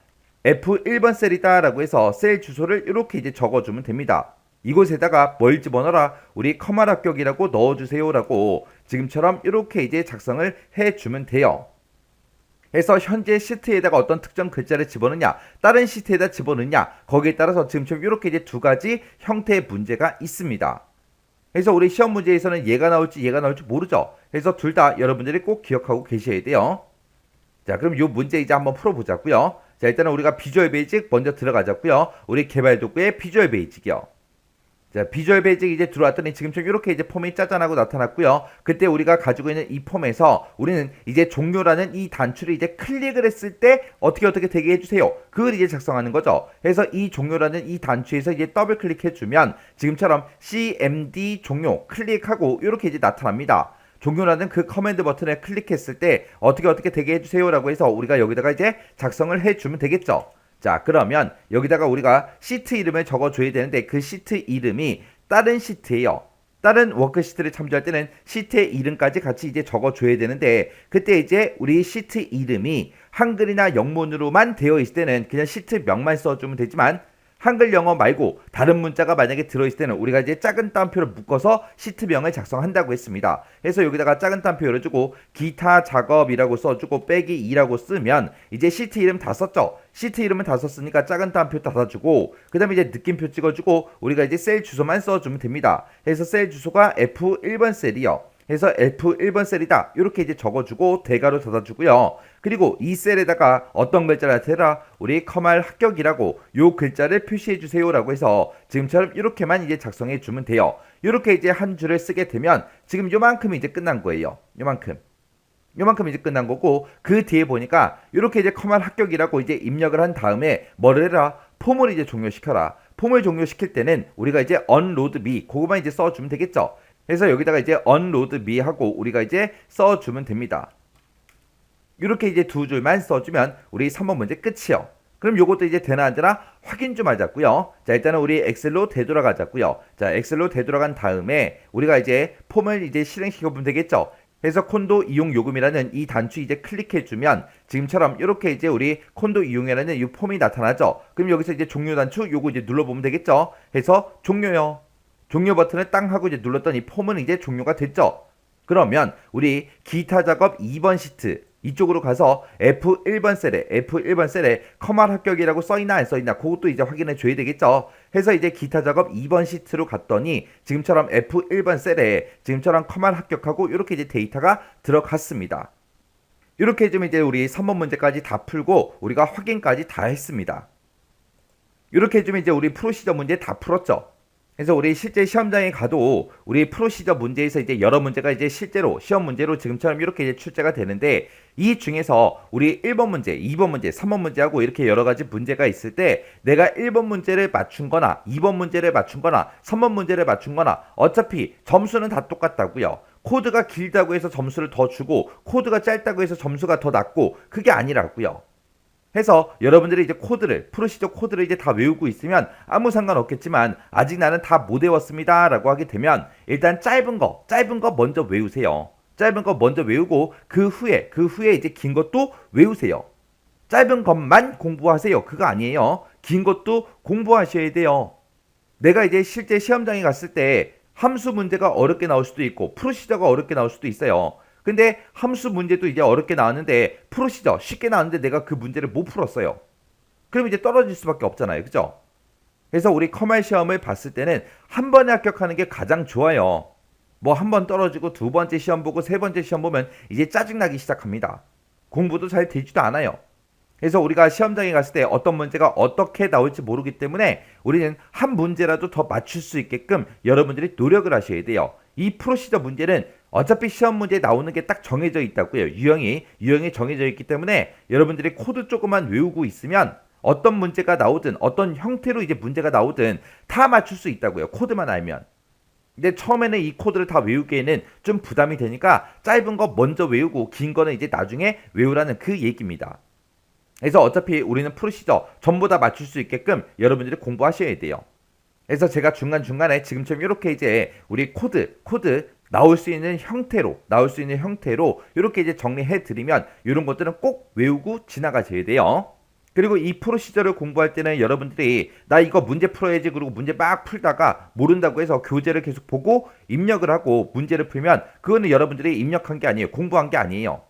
F1번 셀이다 라고 해서 셀 주소를 이렇게 이제 적어주면 됩니다. 이곳에다가 뭘 집어넣어라? 우리 커말 합격이라고 넣어주세요 라고 지금처럼 이렇게 이제 작성을 해주면 돼요. 그래서 현재 시트에다가 어떤 특정 글자를 집어넣냐, 다른 시트에다 집어넣냐, 거기에 따라서 지금처럼 이렇게 이제 두 가지 형태의 문제가 있습니다. 그래서 우리 시험 문제에서는 얘가 나올지 모르죠. 그래서 둘 다 여러분들이 꼭 기억하고 계셔야 돼요. 자, 그럼 요 문제 이제 한번 풀어보자고요. 자, 일단은 우리가 비주얼 베이직 먼저 들어가자고요. 우리 개발 도구의 비주얼 베이직이요. 자, 비주얼 베이직 이제 들어왔더니 지금처럼 이렇게 이제 폼이 짜잔하고 나타났고요. 그때 우리가 가지고 있는 이 폼에서 우리는 이제 종료라는 이 단추를 이제 클릭을 했을 때 어떻게 되게 해주세요. 그걸 이제 작성하는 거죠. 그래서 이 종료라는 이 단추에서 이제 더블 클릭해주면 지금처럼 CMD 종료 클릭하고 이렇게 이제 나타납니다. 종료라는 그 커맨드 버튼을 클릭했을 때 어떻게 되게 해주세요라고 해서 우리가 여기다가 이제 작성을 해주면 되겠죠. 자, 그러면 여기다가 우리가 시트 이름을 적어줘야 되는데 그 시트 이름이 다른 시트예요. 다른 워크시트를 참조할 때는 시트의 이름까지 같이 이제 적어줘야 되는데 그때 이제 우리 시트 이름이 한글이나 영문으로만 되어 있을 때는 그냥 시트명만 써주면 되지만 한글 영어 말고 다른 문자가 만약에 들어있을 때는 우리가 이제 작은 따옴표를 묶어서 시트명을 작성한다고 했습니다. 그래서 여기다가 작은 따옴표 열어주고 기타 작업이라고 써주고 빼기 2라고 쓰면 이제 시트 이름 다 썼죠. 시트 이름은 다 썼으니까 작은 따옴표 닫아주고 그 다음에 이제 느낌표 찍어주고 우리가 이제 셀 주소만 써주면 됩니다. 그래서 셀 주소가 F1번 셀이요. 그래서 F1번 셀이다 이렇게 이제 적어주고 대괄호 닫아주고요. 그리고 이 셀에다가 어떤 글자를 나타내라 우리 커말 합격이라고 요 글자를 표시해주세요 라고 해서 지금처럼 이렇게만 이제 작성해주면 돼요. 이렇게 이제 한 줄을 쓰게 되면 지금 요만큼이 이제 끝난 거예요. 요만큼 이제 끝난 거고 그 뒤에 보니까 이렇게 이제 커말 합격이라고 이제 입력을 한 다음에 뭐를 해라 폼을 이제 종료시켜라. 폼을 종료시킬 때는 우리가 이제 unload me 그거만 이제 써주면 되겠죠. 그래서 여기다가 이제 unload me 하고 우리가 이제 써주면 됩니다. 이렇게 이제 두 줄만 써주면 우리 3번 문제 끝이요. 그럼 요것도 이제 되나 안 되나 확인 좀 하자고요. 자, 일단은 우리 엑셀로 되돌아가자고요. 자, 엑셀로 되돌아간 다음에 우리가 이제 폼을 이제 실행시켜보면 되겠죠. 그래서 콘도 이용 요금이라는 이 단추 이제 클릭해주면 지금처럼 이렇게 이제 우리 콘도 이용이라는 이 폼이 나타나죠. 그럼 여기서 이제 종료 단추 요거 이제 눌러보면 되겠죠. 해서 종료요. 종료 버튼을 땅 하고 이제 눌렀더니 이 폼은 이제 종료가 됐죠. 그러면 우리 기타 작업 2번 시트 이쪽으로 가서 F1번 셀에 커말 합격이라고 써있나 안 써있나 그것도 이제 확인해 줘야 되겠죠. 해서 이제 기타 작업 2번 시트로 갔더니 지금처럼 F1번 셀에 지금처럼 커말 합격하고 이렇게 이제 데이터가 들어갔습니다. 이렇게 해주면 이제 우리 3번 문제까지 다 풀고 우리가 확인까지 다 했습니다. 이렇게 해주면 이제 우리 프로시저 문제 다 풀었죠. 그래서 우리 실제 시험장에 가도 우리 프로시저 문제에서 이제 여러 문제가 이제 실제로 시험 문제로 지금처럼 이렇게 이제 출제가 되는데 이 중에서 우리 1번 문제, 2번 문제, 3번 문제하고 이렇게 여러 가지 문제가 있을 때 내가 1번 문제를 맞춘 거나 2번 문제를 맞춘 거나 3번 문제를 맞춘 거나 어차피 점수는 다 똑같다고요. 코드가 길다고 해서 점수를 더 주고 코드가 짧다고 해서 점수가 더 낮고 그게 아니라고요. 해서 여러분들이 이제 프로시저 코드를 이제 다 외우고 있으면 아무 상관없겠지만 아직 나는 다 못 외웠습니다 라고 하게 되면 일단 짧은 거 먼저 외우세요. 짧은 거 먼저 외우고 그 후에 이제 긴 것도 외우세요. 짧은 것만 공부하세요. 그거 아니에요. 긴 것도 공부하셔야 돼요. 내가 이제 실제 시험장에 갔을 때 함수 문제가 어렵게 나올 수도 있고 프로시저가 어렵게 나올 수도 있어요. 근데 함수 문제도 이제 어렵게 나왔는데 프로시저 쉽게 나왔는데 내가 그 문제를 못 풀었어요. 그럼 이제 떨어질 수밖에 없잖아요. 그죠? 그래서 우리 커말 시험을 봤을 때는 한 번에 합격하는 게 가장 좋아요. 뭐 한 번 떨어지고 두 번째 시험 보고 세 번째 시험 보면 이제 짜증나기 시작합니다. 공부도 잘 되지도 않아요. 그래서 우리가 시험장에 갔을 때 어떤 문제가 어떻게 나올지 모르기 때문에 우리는 한 문제라도 더 맞출 수 있게끔 여러분들이 노력을 하셔야 돼요. 이 프로시저 문제는 어차피 시험 문제에 나오는 게 딱 정해져 있다고요. 유형이 정해져 있기 때문에 여러분들이 코드 조금만 외우고 있으면 어떤 문제가 나오든 어떤 형태로 이제 문제가 나오든 다 맞출 수 있다고요. 코드만 알면. 근데 처음에는 이 코드를 다 외우기에는 좀 부담이 되니까 짧은 거 먼저 외우고 긴 거는 이제 나중에 외우라는 그 얘기입니다. 그래서 어차피 우리는 프로시저 전부 다 맞출 수 있게끔 여러분들이 공부하셔야 돼요. 그래서 제가 중간중간에 지금처럼 이렇게 이제 우리 코드 나올 수 있는 형태로 이렇게 이제 정리해 드리면 이런 것들은 꼭 외우고 지나가셔야 돼요. 그리고 이 프로시저를 공부할 때는 여러분들이 나 이거 문제 풀어야지 그러고 문제 막 풀다가 모른다고 해서 교재를 계속 보고 입력을 하고 문제를 풀면 그거는 여러분들이 입력한 게 아니에요. 공부한 게 아니에요.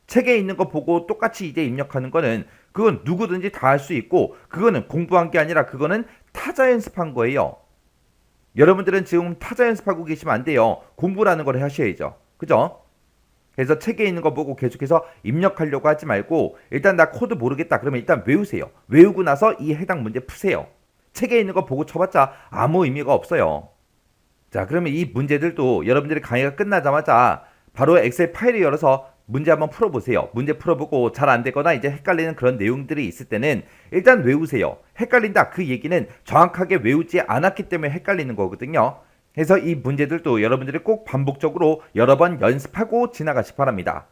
책에 있는 거 보고 똑같이 이제 입력하는 거는 그건 누구든지 다 할 수 있고 그거는 공부한 게 아니라 그거는 타자 연습한 거예요. 여러분들은 지금 타자 연습하고 계시면 안 돼요. 공부라는 걸 하셔야죠. 그죠? 그래서 책에 있는 거 보고 계속해서 입력하려고 하지 말고 일단 나 코드 모르겠다 그러면 일단 외우세요. 외우고 나서 이 해당 문제 푸세요. 책에 있는 거 보고 쳐봤자 아무 의미가 없어요. 자, 그러면 이 문제들도 여러분들이 강의가 끝나자마자 바로 엑셀 파일을 열어서 문제 한번 풀어보세요. 문제 풀어보고 잘 안 되거나 이제 헷갈리는 그런 내용들이 있을 때는 일단 외우세요. 헷갈린다. 그 얘기는 정확하게 외우지 않았기 때문에 헷갈리는 거거든요. 그래서 이 문제들도 여러분들이 꼭 반복적으로 여러 번 연습하고 지나가시 바랍니다.